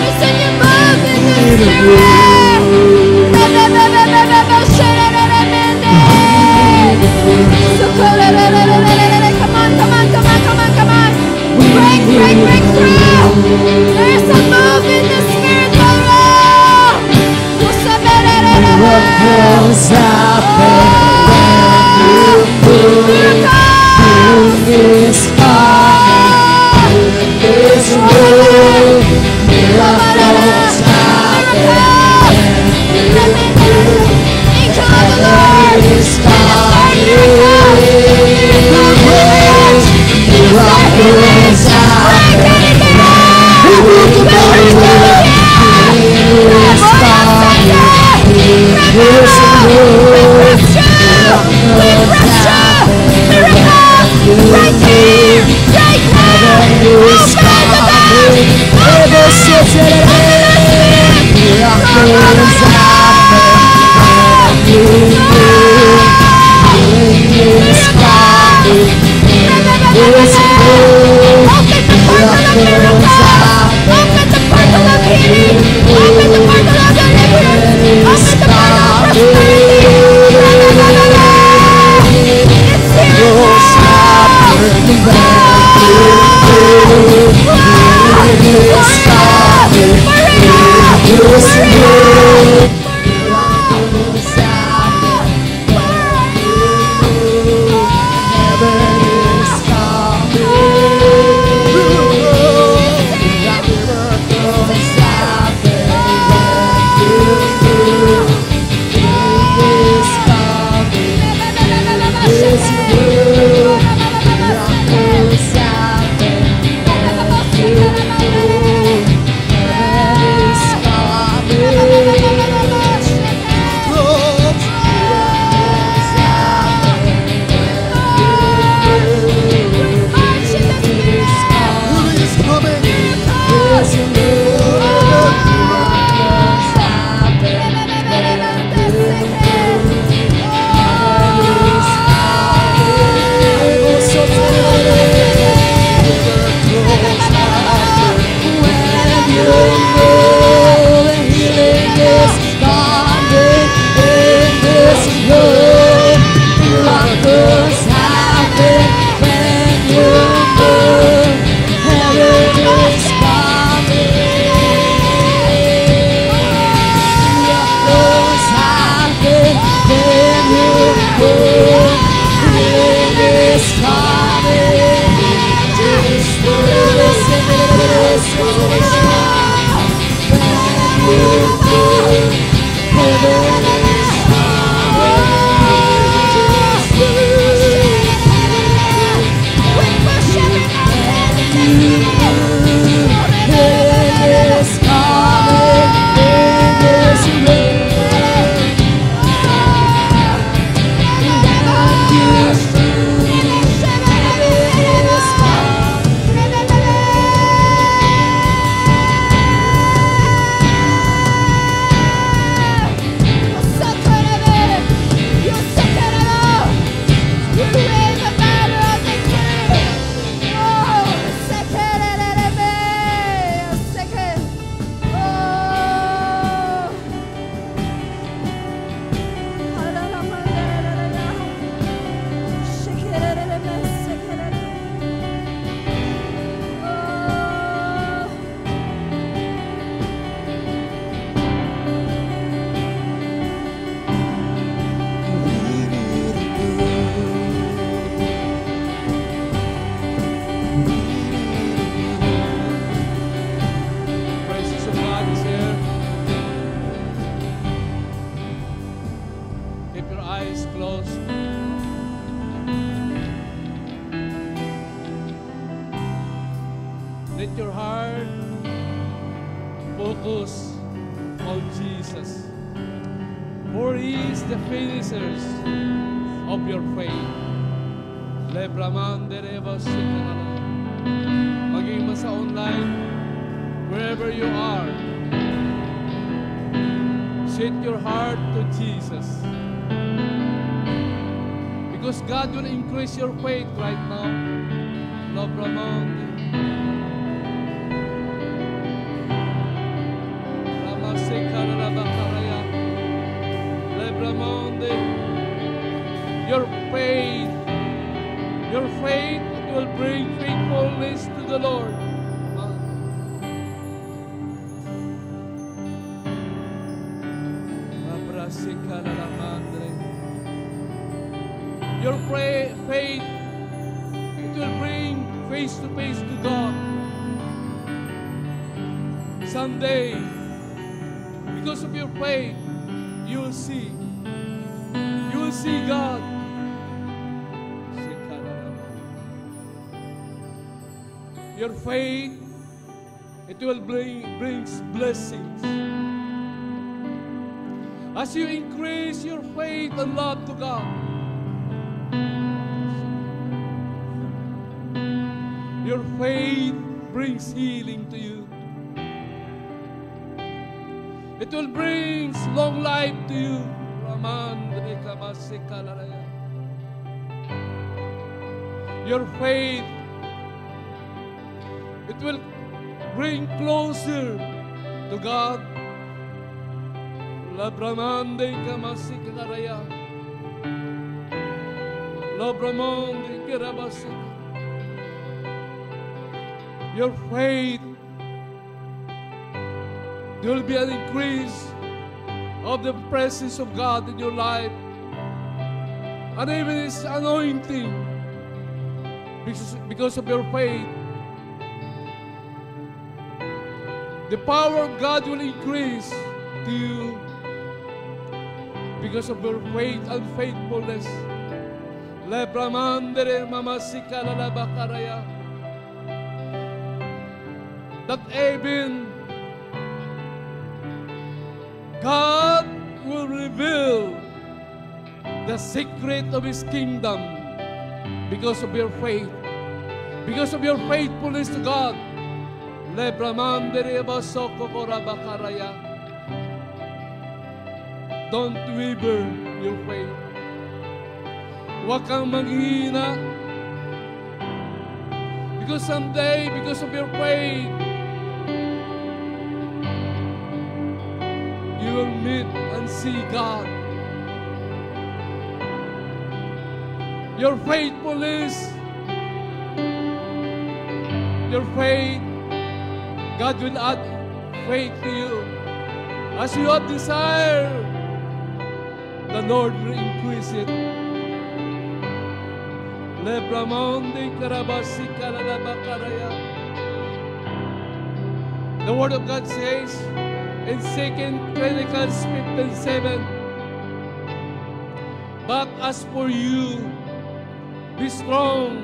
Listen, you move in the spirit. Come on. Break through. There's a move in the spirit, Lord. What goes happen when you move this heart, this room, miracles happen when you move. Angel of the Lord, miracles happen. Right here, right now. Open the your heart, focus on Jesus. For He is the finisher of your faith. Maging man sa online, wherever you are, set your heart to Jesus. Because God will increase your faith right now. Your faith will bring faithfulness to the Lord. Your faith, it will bring face to face to God. Someday, because of your faith, you will see God. Your faith, it will brings blessings. As you increase your faith and love to God, your faith brings healing to you. It will bring long life to you. Your faith, it will bring closer to God. Labramande kamasikaraya. Labramande kirabasik. Your faith, there will be an increase of the presence of God in your life, and even His anointing, because of your faith. The power of God will increase to you because of your faith and faithfulness. That even God will reveal the secret of His kingdom because of your faith, because of your faithfulness to God. Don't waver your faith. Huwag kang maghihina. Because someday, because of your faith, you will meet and see God. Your faithfulness, your faith, God will add faith to you. As you have desire, the Lord will increase it. The Word of God says in 2 Chronicles 15:7, but as for you, be strong,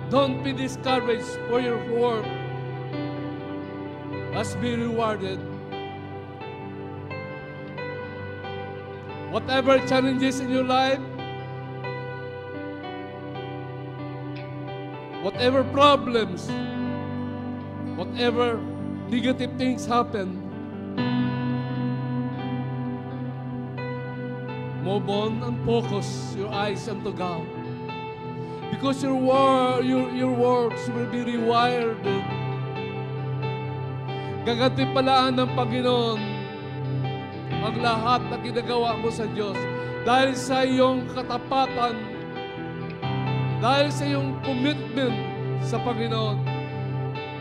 don't be discouraged, for your work has been rewarded. Whatever challenges in your life, whatever problems, whatever negative things happen, move on and focus your eyes unto God. Because your works will be rewarded. Gagantipalaan ng Panginoon ang lahat na ginagawa mo sa Diyos dahil sa iyong katapatan, dahil sa iyong commitment sa Panginoon.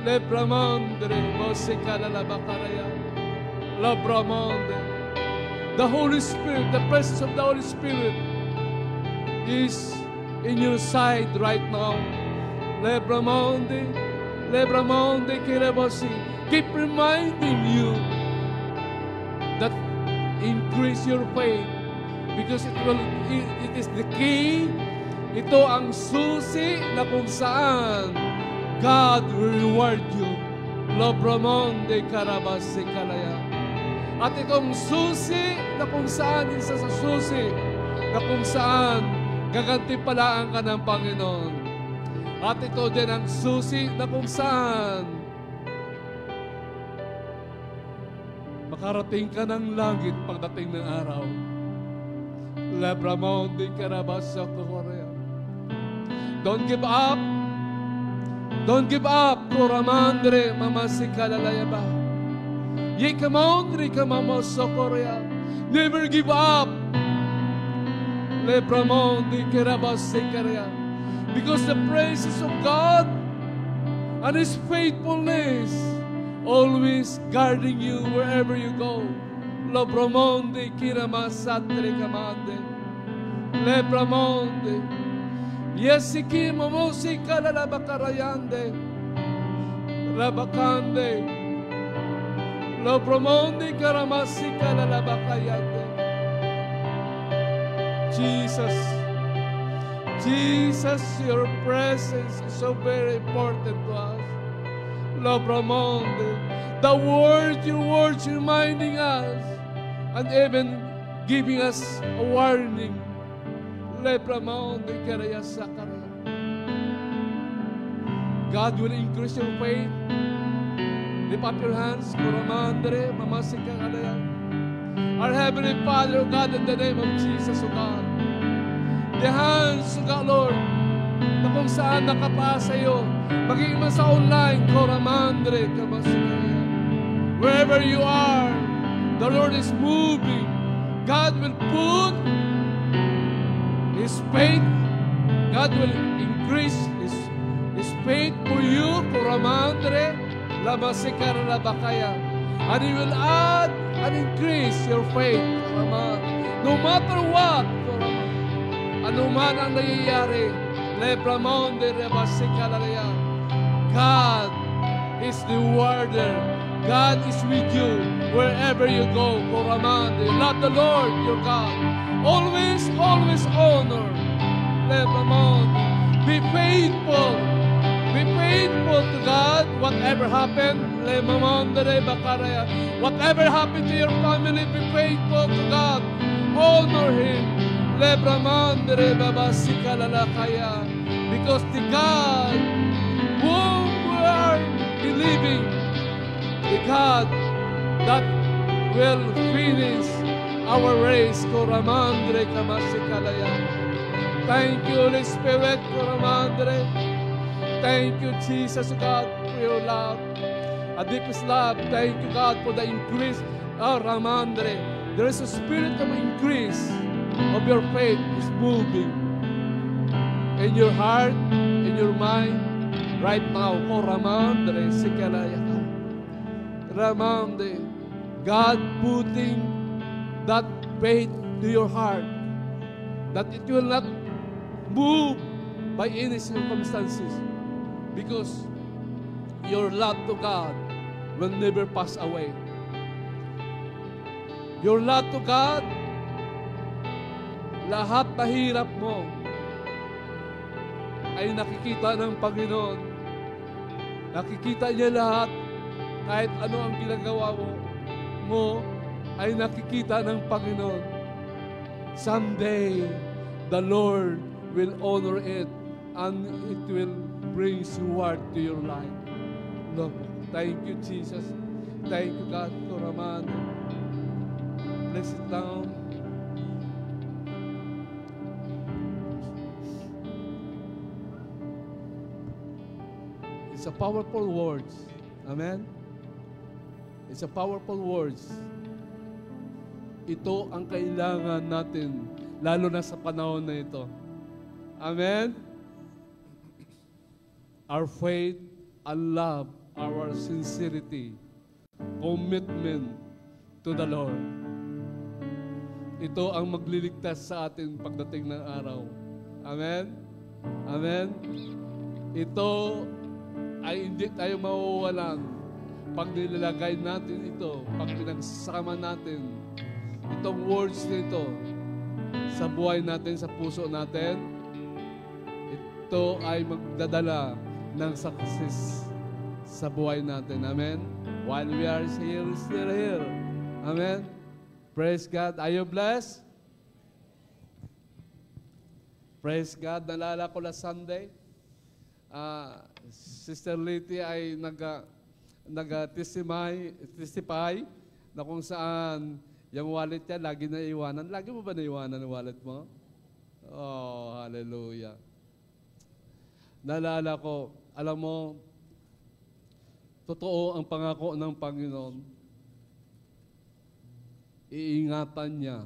Lebramandre, Mosekalalabakaraya, Labramandre. The Holy Spirit, the presence of the Holy Spirit is in your side right now. Lebramandre, Lebramandre, Kirabasi. Keep reminding you that increase your faith because it is the key. Ito ang susi na kung saan God will reward you. Lobramonde karabasi kalaya. At itong susi na kung saan, isa sa susi na kung saan gagantipalaan ka ng Panginoon. At ito din ang susi na kung saan makarating ka ng langit pagdating ng araw. Lobramonde karabasi kalaya. Don't give up. Don't give up. Koramandre mamasikalalayaба. Yekamondre kamamosokorea. Never give up. Lebramonde kerabasikaria. Because the praises of God and His faithfulness always guarding you wherever you go. Lobramonde kiramasatre kamande. Lebramonde. Yes, iki mamusika la labakarayande, labakande, lopromonde karamasika la labakayande. Jesus, Jesus, your presence is so very important to us. Lopromonde, the word, your words reminding us, and even giving us a warning. God will increase your faith. Lift up your hands. Our Heavenly Father, O God, in the name of Jesus, O God. The hands, O God, Lord, na kung saan nakapasa iyo, maging man sa online, wherever you are, the Lord is moving. God will put His faith. God will increase His faith for you, Koramandre, Lamasikar Labakaya. And He will add and increase your faith, Koraman. No matter what, Koraman. Ano man ang nangyayari, Lebramonde, Rebasikalaya. God is the warder. God is with you wherever you go, Koramande. Love the Lord, your God. Always, always honor. Be faithful. Be faithful to God. Whatever happened, whatever happened to your family, be faithful to God. Honor Him. Because the God whom we are believing, the God that will finish our race, Koramandre Kamasikalaya. Thank you, Holy Spirit, Koramandre. Thank you, Jesus, God, for your love. A deepest love. Thank you, God, for the increase. Oh, Ramandre. There is a spirit of increase of your faith is moving in your heart, in your mind, right now. Koramandre Sikalaya. Ramandre. God putting that faith to your heart, that it will not move by any circumstances, because your love to God will never pass away. Your love to God, lahat na hirap mo ay nakikita ng Panginoon. Nakikita niya lahat, kahit ano ang ginagawa mo ay nakikita ng Panginoon. Someday, the Lord will honor it and it will bring reward to your life. Lord, thank you, Jesus. Thank you, God, Koraman. Bless it down. It's a powerful words. Amen? It's a powerful words. Ito ang kailangan natin, lalo na sa panahon na ito. Amen? Our faith and love, our sincerity, commitment to the Lord. Ito ang magliligtas sa atin pagdating ng araw. Amen? Amen? Ito ay hindi tayo mawawalan pag nilalagay natin ito, pag pinagsama natin itong words nito sa buhay natin, sa puso natin. Ito ay magdadala ng success sa buhay natin. Amen? While we are here, still here. Amen? Praise God. Are you blessed? Praise God. Nalala ko last Sunday, Sister Liti ay nag-testify na kung saan yung wallet niya lagi na iwanan. Lagi mo ba naiwanan ang wallet mo? Oh, hallelujah. Nalala ko, alam mo, totoo ang pangako ng Panginoon. Iingatan niya.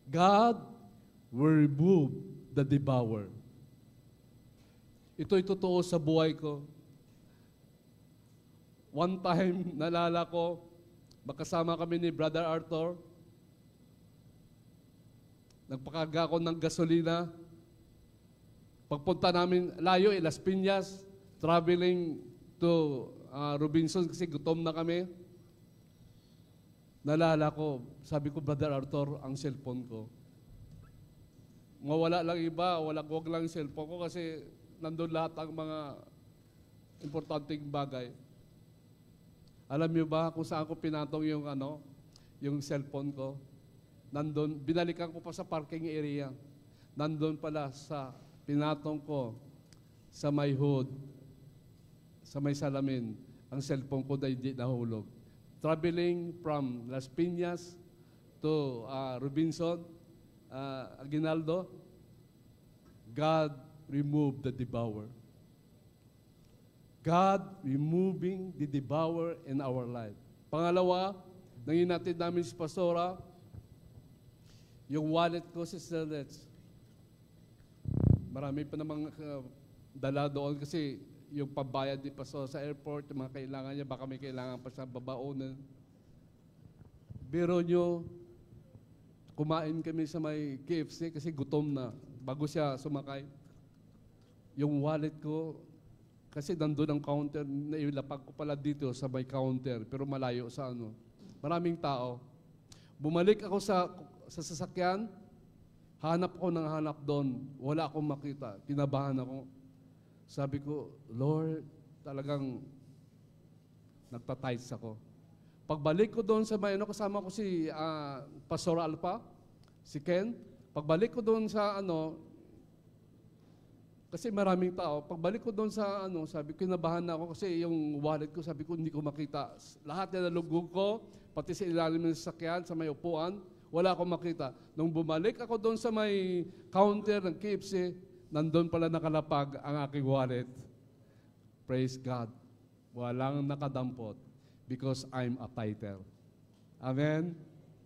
God will remove the devourer. Ito'y totoo sa buhay ko. One time, nalala ko, makasama kami ni Brother Arthur. Nagpakaga ako ng gasolina. Pagpunta namin, layo, Las Piñas, traveling to Robinson kasi gutom na kami. Nalala ko, sabi ko, Brother Arthur, ang cellphone ko. Mawala lang iba, wag lang yung cellphone ko kasi nandun lahat ang mga importanteng bagay. Alam niyo ba kung saan ko pinatong yung cellphone ko? Nandun, binalikan ko pa sa parking area. Nandun pala sa pinatong ko sa may hood, sa may salamin, ang cellphone ko na hindi nahulog. Traveling from Las Piñas to Robinson, Aguinaldo, God removed the devourer. God removing the devourer in our life. Pangalawa, nanginatid namin si Pastora, yung wallet ko, Sister Let's. Marami pa namang dala doon kasi yung pambayad ni Pastor sa airport, yung mga kailangan niya, baka may kailangan pa siya babaonan. Biro nyo, kumain kami sa may KFC kasi gutom na bago siya sumakay. Yung wallet ko, kasi nandun ang counter, nailapag ko pala dito sa may counter, pero malayo sa maraming tao. Bumalik ako sa sasakyan, hanap ko ng hanap doon, wala akong makita, kinabahan ako. Sabi ko, Lord, talagang nagtatights ako. Pagbalik ko doon sa may kasama ko si Pastor Alpha, si Ken, pagbalik ko doon sa kasi maraming tao. Pagbalik ko doon sa sabi ko, kinabahan na ako kasi yung wallet ko, sabi ko, hindi ko makita. Lahat na nalugog ko, pati sa ilalim ng sasakyan, sa may upuan, wala akong makita. Nung bumalik ako doon sa may counter ng KFC, nandun pala nakalapag ang aking wallet. Praise God. Walang nakadampot because I'm a tither. Amen?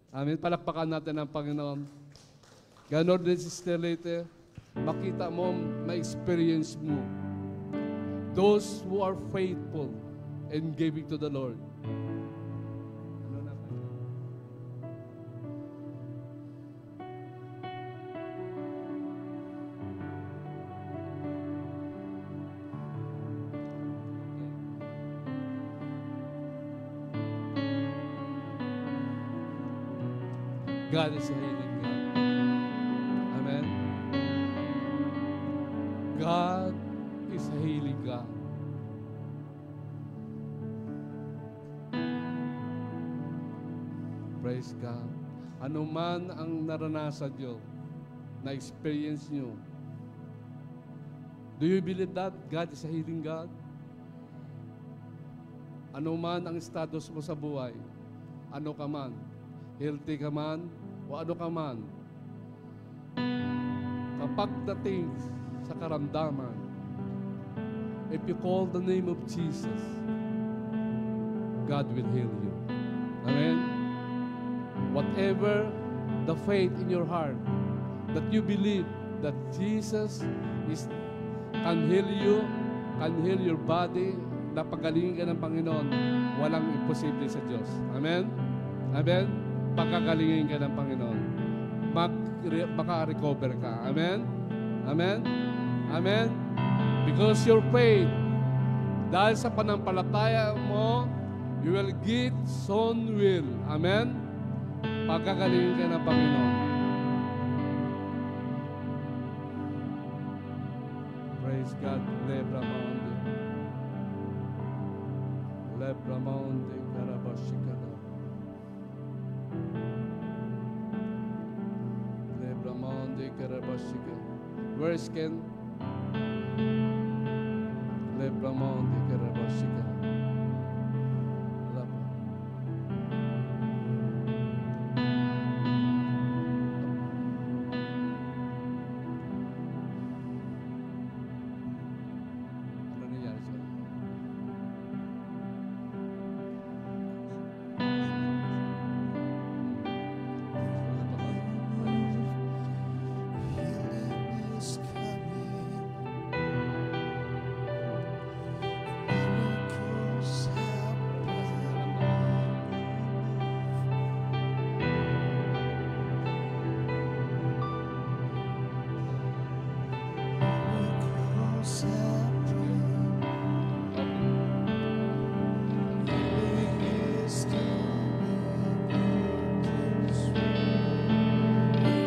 Amen. Palakpakan natin ang Panginoon. Ganon din si Stelite. Makita mo, ma-experience mo those who are faithful in giving to the Lord. God is a healing God. Amen. God is a healing God. Praise God. Ano man ang naranasan nyo, na-experience nyo, do you believe that God is a healing God? Ano man ang status mo sa buhay, ano ka man, healthy ka man, o ano ka man, kapag dating sa karamdaman, if you call the name of Jesus, God will heal you. Amen? Whatever the faith in your heart, that you believe that Jesus can heal you, can heal your body, napagalingin ka ng Panginoon, walang imposible sa Diyos. Amen? Amen? Pagkagalingin ka ng Panginoon, maka-recover ka. Amen? Amen? Amen? Because your faith, dahil sa panampalataya mo, you will get sown will. Amen? Pagkagalingin ka ng Panginoon. Praise God. Lebra Maundi. Lebramonde Karabashikana. Lebramonde Karabashika. Where is Ken? Lebramonde Karabashika. Wala pa. Ano nangyari sa kanya? Healing is coming.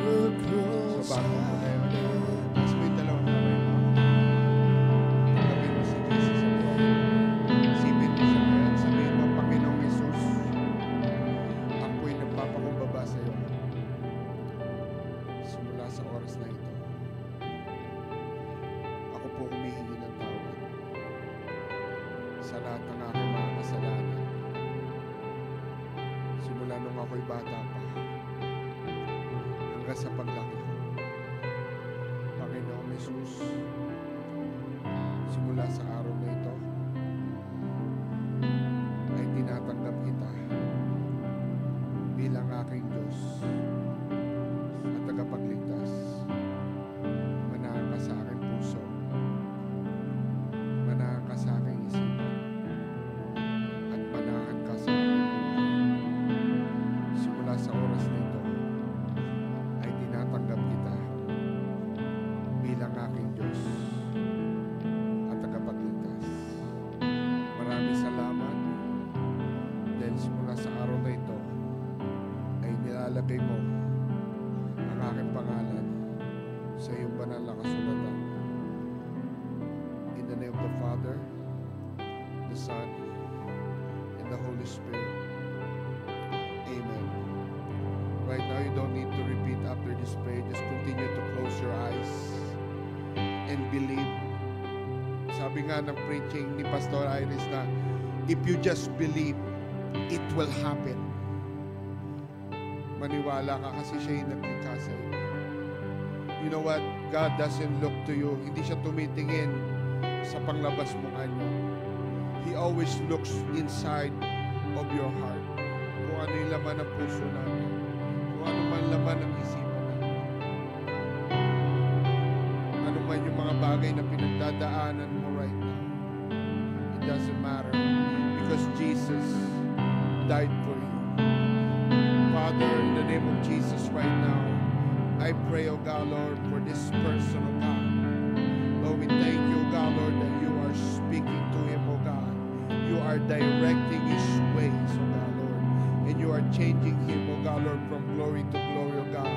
Miracles sa lahat ng aking mga kasalanan. Simula nung ako'y bata pa hanggang sa paglaki ko. Panginoong Jesus, simula sa araw na ito ay tinatanggap kita bilang aking Diyos at tagapagligtas. Manahan ka sa aking puso, manahan ka sa aking isipan, at manahan ka sa aking buhay. Simula sa oras na ito ay tinatanggap kita bilang aking Diyos at tagapagligtas. Maraming salamat dahil simula sa araw na ito ay nilalagay mo ang aking pangalan sa iyong banal na kasulatan. In the name of the Father, the Son, and the Holy Spirit. Amen. Right now, you don't need to repeat after this prayer. Just continue to close your eyes and believe. Sabi nga ng preaching ni Pastor Iris na, if you just believe, it will happen. Maniwala ka kasi siya yung naglikha sa'yo. You know what? God doesn't look to you. Hindi siya tumitingin sa panglabas mong anyo. He always looks inside of your heart. Kung ano yung laman ng puso natin. Kung ano man laman ng isipan natin. Ano man yung mga bagay na pinagdadaanan mo right now. It doesn't matter. Because Jesus died for you. Father, in the name of Jesus right now, I pray, O God, Lord, for this person, O God. Lord, we thank you, O God, Lord, that you are speaking to him, O God. You are directing his ways, O God, Lord. And you are changing him, O God, Lord, from glory to glory, O God.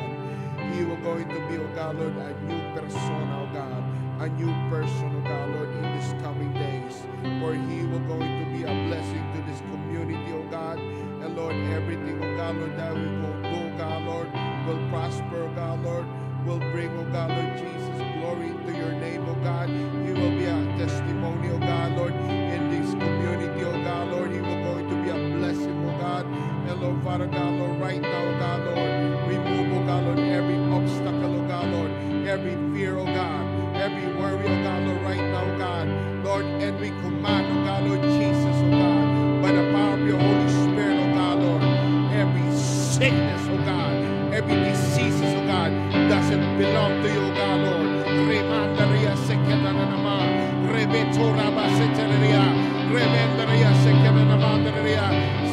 He will going to be, O God, Lord, a new persona, O God. A new person, O God, Lord, in these coming days. For he will going to be a blessing to this community, O God. And Lord, everything, O God, Lord, that we will do, O God, Lord, will prosper, O God, Lord, will bring, O God, Lord Jesus, glory to your name, O God. He will be a testimony, O God, Lord, in this community, O God, Lord. He will going to be a blessing, O God. And Lord, Father God, Lord, right now, O God, Lord, remove, O God, Lord, every obstacle, O God, Lord, every fear, O God, every worry, O God, Lord, right now, O God, Lord, and we command, O God, Lord Jesus, O God, by the power of your Holy Spirit, O God, Lord, every sickness, O God, every diseases, O God, doesn't belong to you, O God, Lord. Remandaria seketanama, rebetora baseteria, remandaria seketanamaria,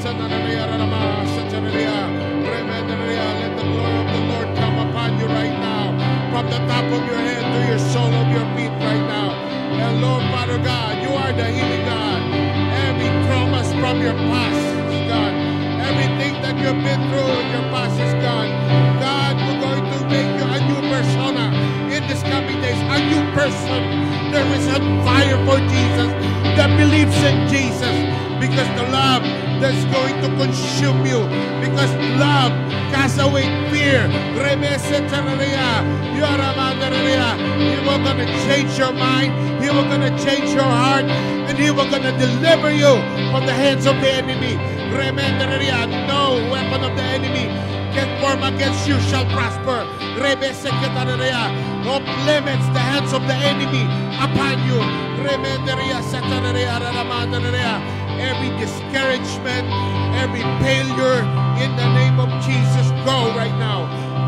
sananaria rama seteria, remandaria. Let the glory of the Lord come upon you right now, from the top of your head to your sole of your feet right now. And Lord, Father God, you are the healing God. Every promise from your past is gone. Everything that you've been through in your past is gone. God, we're going to make you a new persona in this coming days. A new person. There is a fire for Jesus that believes in Jesus. Because the love that's going to consume you. Because love casts away fear. He will gonna change your mind. He will gonna change your heart. And He will gonna deliver you from the hands of the enemy. No weapon of the enemy can form against you shall prosper. No limits the hands of the enemy upon you. Every discouragement, every failure, in the name of Jesus, go right now.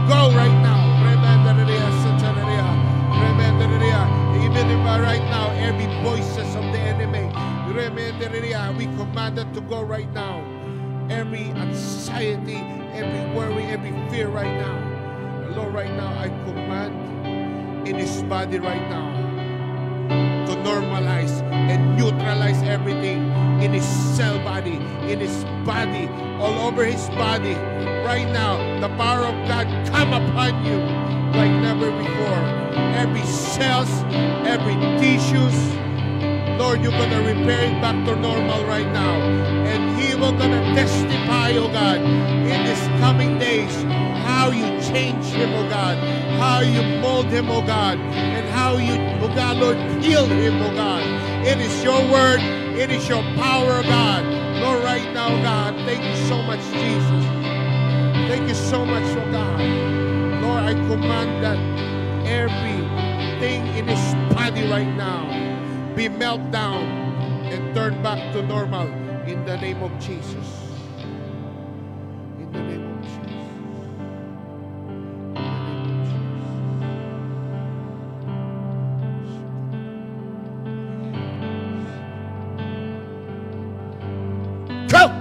Go right now. Even if right now, every voices of the enemy, we command it to go right now. Every anxiety, every worry, every fear right now. Lord, right now, I command in His body right now to normalize and neutralize everything in His cell body, in His body, all over His body. Right now, the power of God come upon you like never before. Every cells, every tissues, Lord, you're going to repair it back to normal right now. And He will going to testify, oh God, in these coming days, how you change him, oh God, how you mold him, oh God, and how you, oh God, Lord, heal him, oh God. It is your word. It is your power, God. Lord, right now, God, thank you so much, Jesus. Thank you so much, oh God. Lord, I command that everything in his body right now be melt down and turn back to normal in the name of Jesus. In the name of Jesus. Go!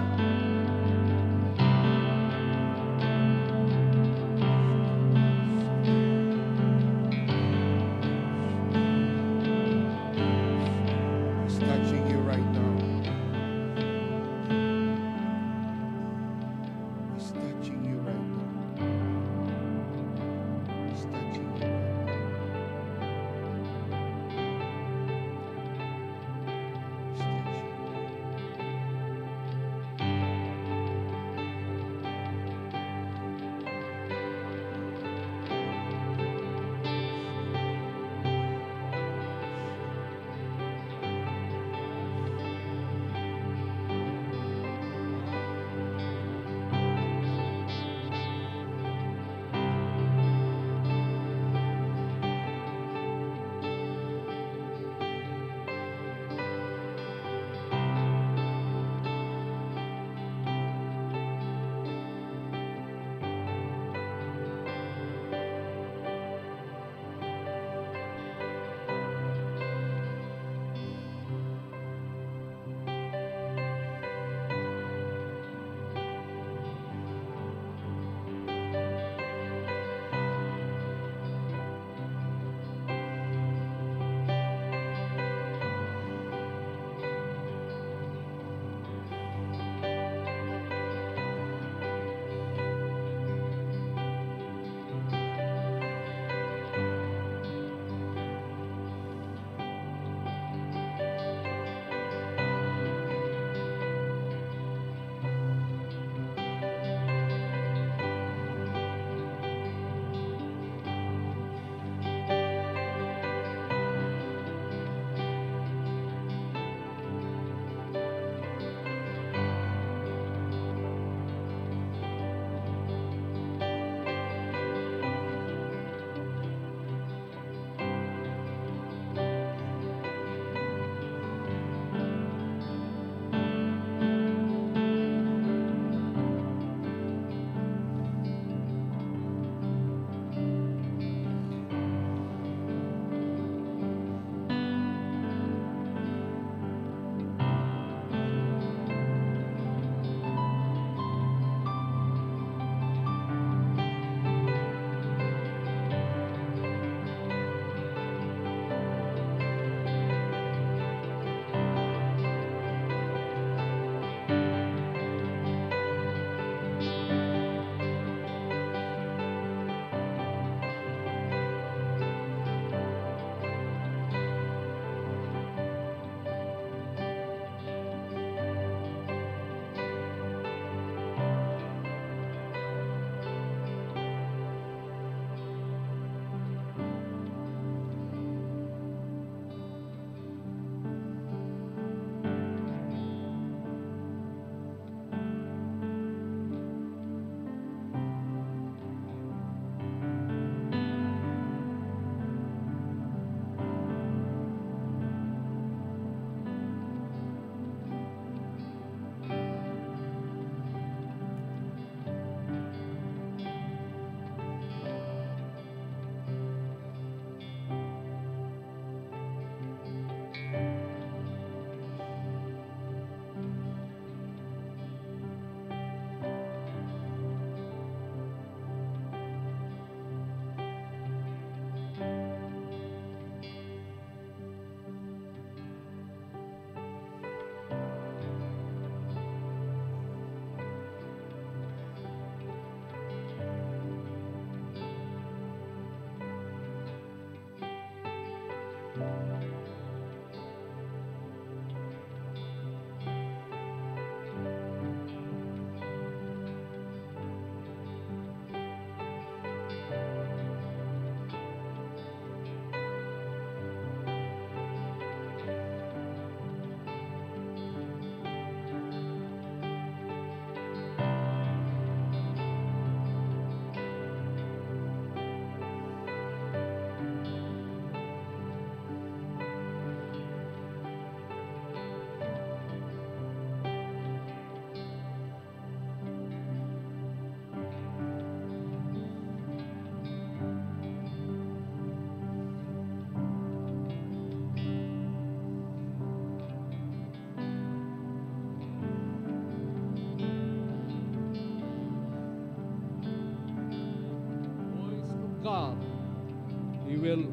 we will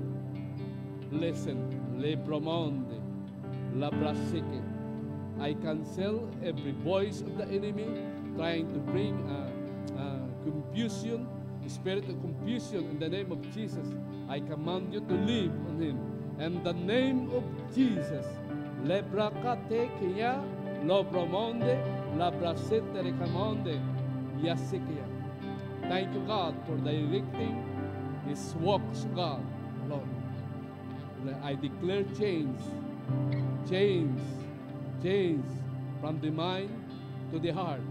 listen. Lebromonde, labrasike. I cancel every voice of the enemy trying to bring confusion, spirit of confusion in the name of Jesus. I command you to live on him. In the name of Jesus. Lebrakate kaya, lobromonde, labrasite rekamonde, yasikia. Thank you, God, for directing his walks, God, Lord. I declare change from the mind to the heart.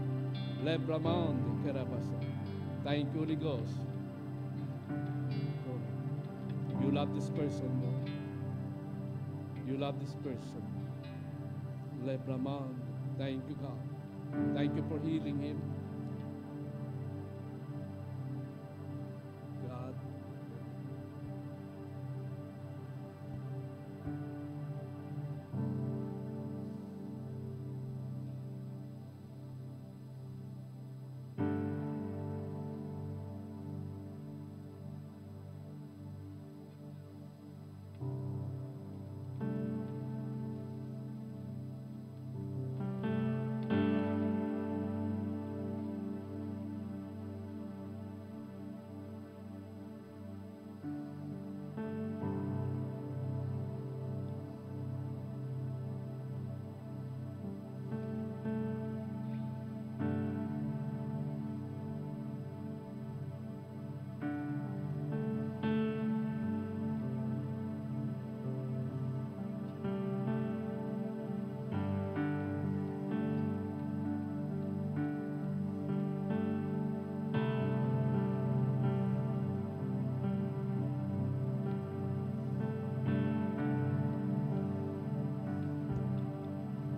Lebramon, Kerabasa. Thank you, Holy Ghost. You love this person, Lord. You love this person. Lebramon. Thank you, God. Thank you for healing him. God.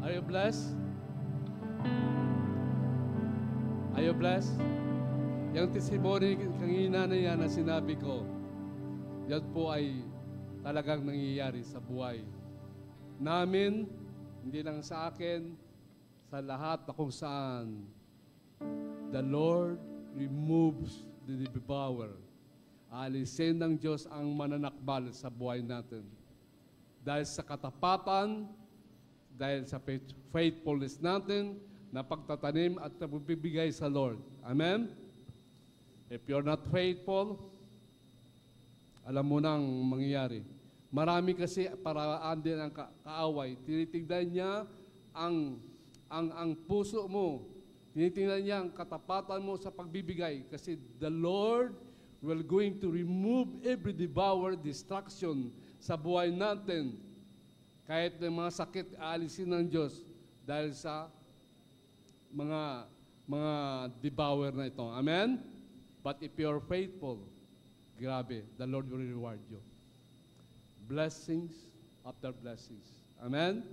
Are you blessed? Are you blessed? Yung testimony kanina na yan na sinabi ko, yan po ay talagang nangyayari sa buhay namin, hindi lang sa akin, sa lahat na kung saan the Lord removes the devourer. Alisin ng Diyos ang mananakbal sa buhay natin. Dahil sa katapatan, dahil sa faithfulness natin, na pagtatanim at pagpibigay sa Lord. Amen? If you're not faithful, alam mo nang mangyayari. Marami kasi paraan din ang kaaway. Tinitignan niya ang puso mo. Tinitingnan niya ang katapatan mo sa pagbibigay. Kasi the Lord will going to remove every devour distraction sa buhay natin. Kahit ng mga sakit, aalisin ng Diyos dahil sa mga devourer na ito. Amen? But if you're faithful, grabe, the Lord will reward you. Blessings after blessings. Amen?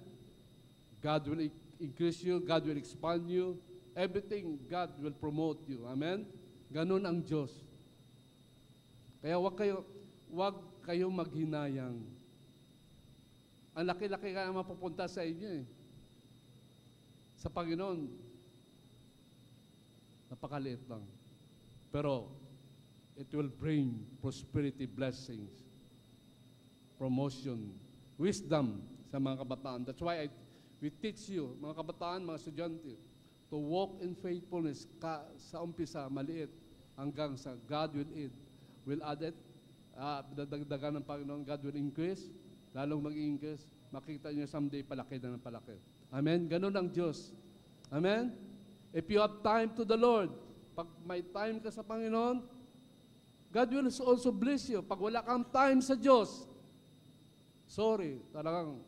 God will increase you, God will expand you, everything, God will promote you. Amen? Ganun ang Diyos. Kaya wag kayo maghinayang. Ang laki-laki ka mapupunta sa inyo eh. Sa Panginoon, napakaliit lang. Pero, it will bring prosperity, blessings, promotion, wisdom sa mga kabataan. That's why we teach you, mga kabataan, mga estudyante, to walk in faithfulness sa umpisa, maliit, hanggang sa God will add it, dadagdagan ng Panginoon, God will increase, lalong mag-increase, makita nyo someday palaki na ng palaki. Amen? Ganun ang Diyos. Amen? If you have time to the Lord, pag may time ka sa Panginoon, God will also bless you. Pag wala kang time sa Diyos, sorry, talagang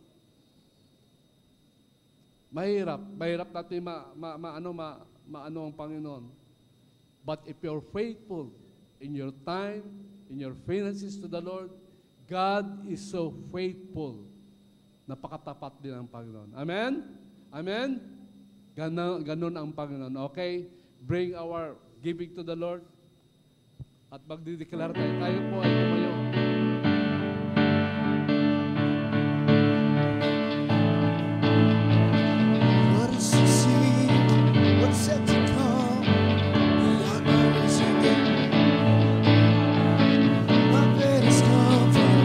mahirap. Mahirap natin maano ang Panginoon. But if you're faithful in your time, in your finances to the Lord, God is so faithful. Napakatapat din ang Panginoon. Amen? Amen? Ganun ang Panginoon. Okay? Bring our giving to the Lord. At magdideklara tayo po ay tumayo. What is to see? What's set to come? What is in it? My faith has come from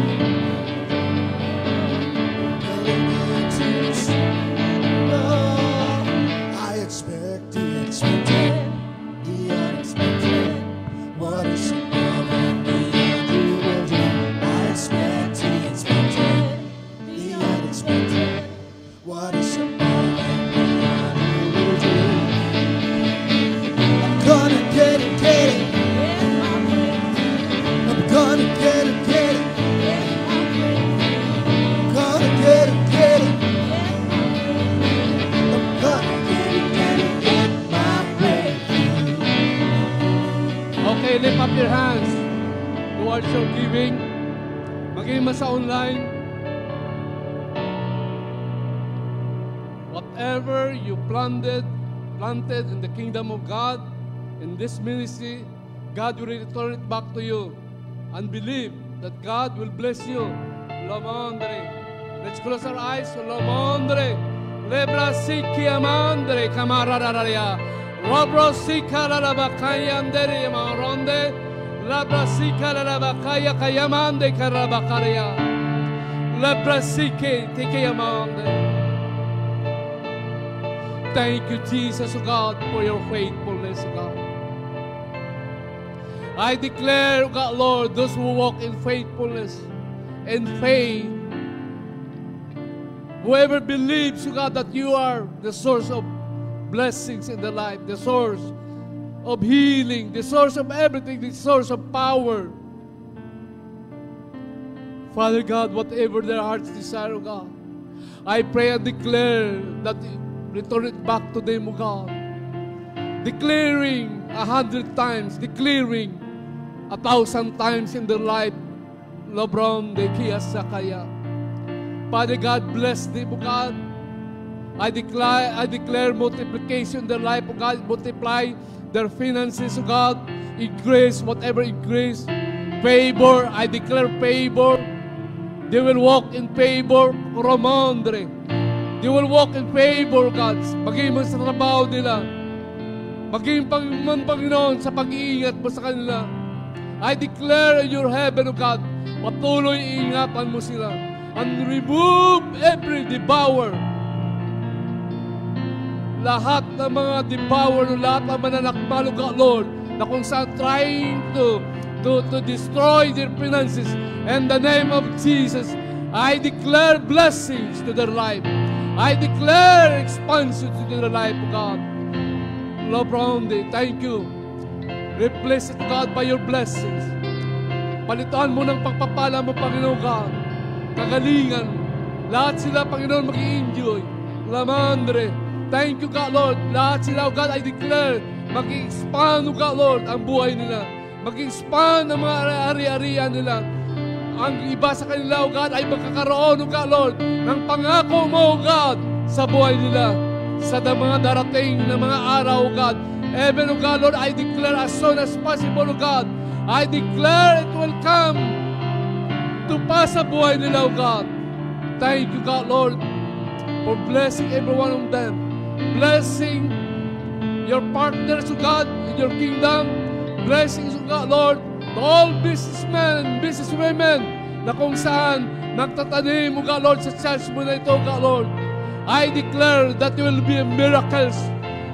giving, maging man sa online, whatever you planted in the kingdom of God, in this ministry, God will return it back to you. And believe that God will bless you. Lamandre. Let's close our eyes. Lamandre. Lebra siki amandre kamarararia. Robro sika larabakaya andere maronde. Labra sika larabakaya kayamande karabakaria. Lebra siki tiki amande. Thank you, Jesus, oh God, for your faithfulness, oh God. I declare, oh God, Lord, those who walk in faithfulness and faith, whoever believes, oh God, that you are the source of blessings in their life, the source of healing, the source of everything, the source of power. Father God, whatever their hearts desire, oh God, I pray and declare that return it back to them, O God. Declaring 100 times, declaring 1,000 times in their life. Labram de Kiyasakaya. Father God, bless them, O God. I declare multiplication in their life, O God. Multiply their finances, O God. Increase, whatever increase. Favor, I declare favor. They will walk in favor. Romandre. They will walk in favor, God. Maging man sa trabaho nila. Maging man, Panginoon, sa pag-iingat mo sa kanila. I declare in your heaven, O God, patuloy iingatan mo sila. And remove every devourer. Lahat ng mga devourer, lahat ng mananakmal, O God, Lord, na kung saan trying to destroy their finances. In the name of Jesus, I declare blessings to their life. I declare expansion to their life, God. Lord, thank you. Replace it, God, by your blessings. Palitan mo ng pagpapala mo, Panginoon God. Kagalingan. Lahat sila, Panginoon, mag-i-enjoy. Lamandre. Thank you, God, Lord. Lahat sila, God, I declare, mag-i-expand, God, Lord, ang buhay nila. Mag-i-expand ang mga ari-arian nila. Ang iba sa kanila, O God, ay magkakaroon, O God, Lord, ng pangako mo, O God, sa buhay nila. Sa mga darating na mga araw, O God. Even, O God, Lord, I declare as soon as possible, O God, I declare it will come to pass sa buhay nila, O God. Thank you, God, Lord, for blessing every one of them. Blessing your partners, O God, in your kingdom. Blessings, O God, Lord, to all businessmen and businesswomen na kung saan nagtatanim, O God, Lord, sa church mo na ito, O God, Lord. I declare that there will be miracles.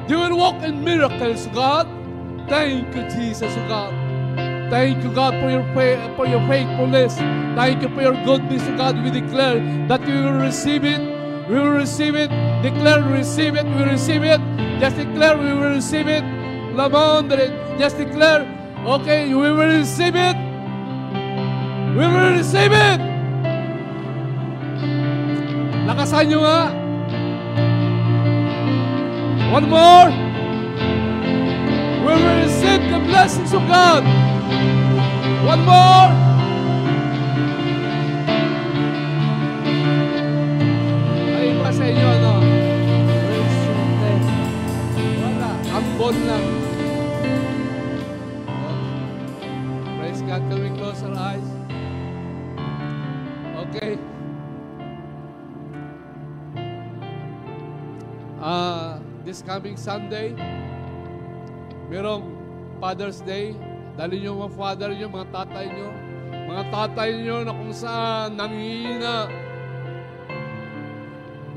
You will walk in miracles, God. Thank you, Jesus, O God. Thank you, God, for your faithfulness. Thank you for your goodness, O God. We declare that we will receive it. We will receive it. Declare, receive it. We will receive it. Just declare, we will receive it. Lamondre, just declare, okay, we will receive it. We will receive it. Lakasan nyo nga. One more. We will receive the blessings of God. One more. Ay, pa sa inyo, no? Wala. Ambon lang. Praise God. Can we close our eyes? Okay. This coming Sunday, merong Father's Day. Dali nyo mga father nyo, mga tatay nyo na kung saan nanghihina.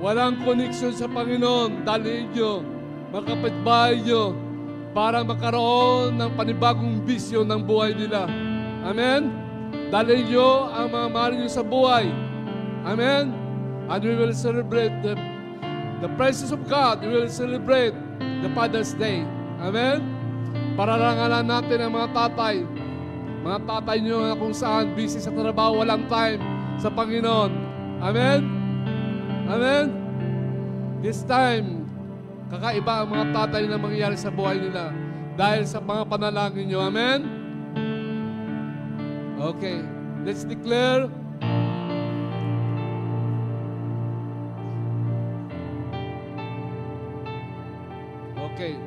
Walang connection sa Panginoon. Dali nyo, mga kapitbahay nyo, para magkaroon ng panibagong bisyo ng buhay nila. Amen? Dali nyo ang mga mahal nyo sa buhay. Amen? And we will celebrate the presence of God. We will celebrate the Father's Day. Amen? Pararangalan natin ang mga tatay. Mga tatay nyo na kung saan busy sa trabaho, walang time sa Panginoon. Amen? Amen? This time, kakaiba ang mga tatay na mangyayari sa buhay nila dahil sa mga panalangin nyo. Amen? Okay. Let's declare. Okay.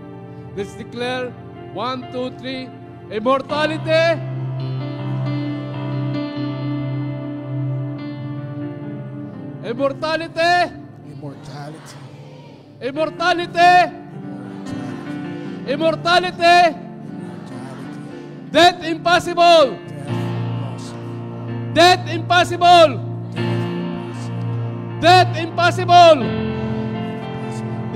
Let's declare. 1, 2, 3. Immortality. Immortality. Immortality. Immortality. Immortality. Immortality. Death impossible. Death impossible. Death impossible.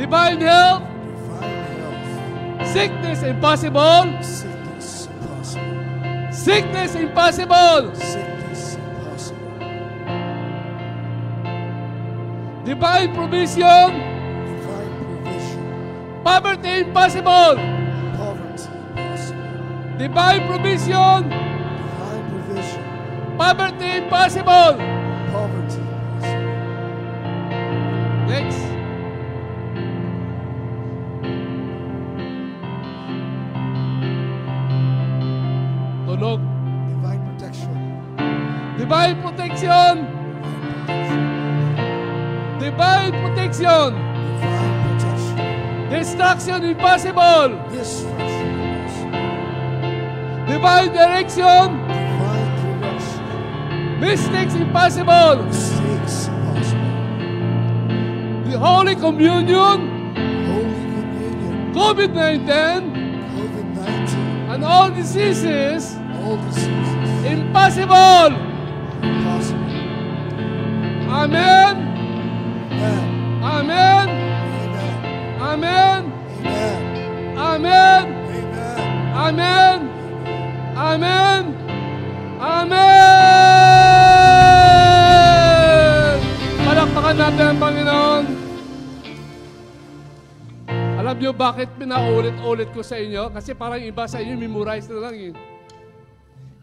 Divine health. Divine health. Sickness impossible. Sickness impossible. Sickness impossible. Sickness impossible. Divine provision. Divine provision. Poverty impossible. Poverty impossible. Divine provision. Divine provision. Poverty impossible. Poverty impossible. Next. Tunog. Divine protection. Divine protection. Divine protection. Divine protection. Destruction impossible. Destruction impossible. Divine direction. Divine direction. Mistakes impossible. Mistakes impossible. The Holy Communion. Holy Communion. COVID-19. COVID-19. And all diseases. All diseases. Impossible. Impossible. Amen. Amen. Amen. Amen. Amen. Amen. Amen. Amen. Amen. Amen. Palakpakan natin ang Panginoon. Alam niyo bakit pinaulit-ulit ko sa inyo? Kasi parang iba sa inyo, memorize na lang eh.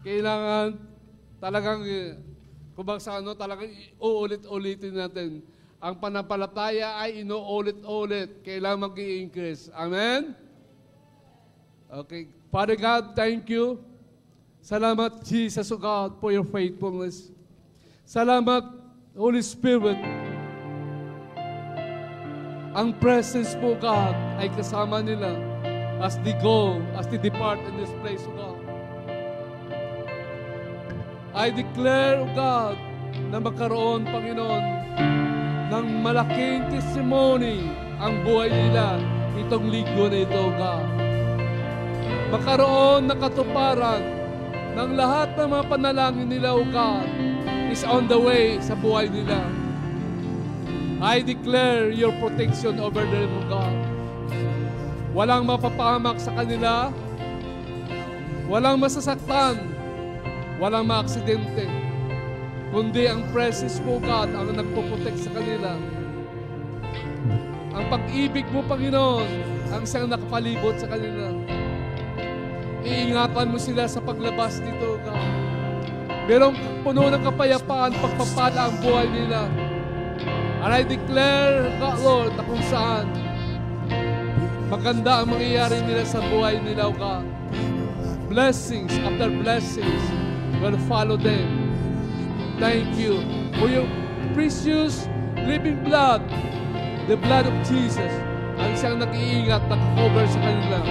Kailangan talagang, kung sa ano, talagang uulit-ulitin natin. Ang panampalataya ay inuulit-ulit. Kailangan mag-i-increase. Amen? Okay. Father God, thank you. Salamat, Jesus, O God, for your faithfulness. Salamat, Holy Spirit. Ang presence po, God, ay kasama nila as they go, as they depart in this place, O God. I declare, O God, na magkaroon, Panginoon, ng malaking testimony ang buhay nila itong linggo na ito, O God. Magkaroon ng katuparan ng lahat ng mga panalangin nila, O God, is on the way sa buhay nila. I declare your protection over them, O God. Walang mapapahamak sa kanila, walang masasaktan, walang maaksidente, kundi ang presence mo, God, ang nagpo-protect sa kanila. Ang pag-ibig mo, Panginoon, ang siyang nakapalibot sa kanila. Iingatan mo sila sa paglabas dito, God. Merong puno ng kapayapaan, pagpapala ang buhay nila. And I declare, God, Lord, na kung saan maganda ang mangyayari nila sa buhay nila, God. Blessings after blessings will follow them. Thank you for your precious living blood, the blood of Jesus, ang siyang nag-iingat, nag-cover sa kanila.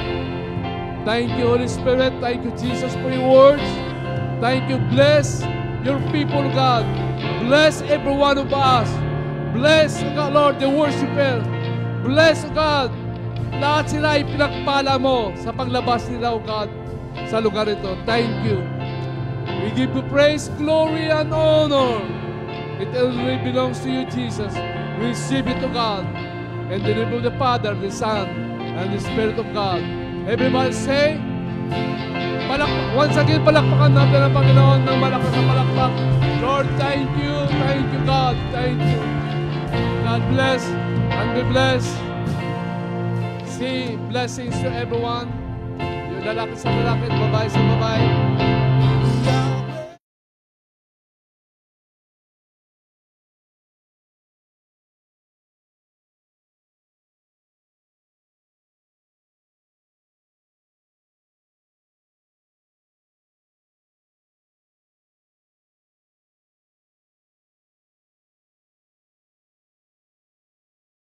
Thank you, Holy Spirit. Thank you, Jesus, for your words. Thank you. Bless your people, God. Bless every one of us. Bless, God, Lord, the worshiper. Bless, God, lahat sila ay pinagpala mo sa paglabas nila, God, sa lugar ito. Thank you. We give you praise, glory, and honor. It only belongs to you, Jesus. Receive it to God. In the name of the Father, the Son, and the Spirit of God. Everybody say, once again, palakpakan natin ang Panginoon ng malakas na palakpak. Lord, thank you, God, thank you. God bless and be blessed. See blessings to everyone. Yung lalaki sa lalaki, babae sa babae.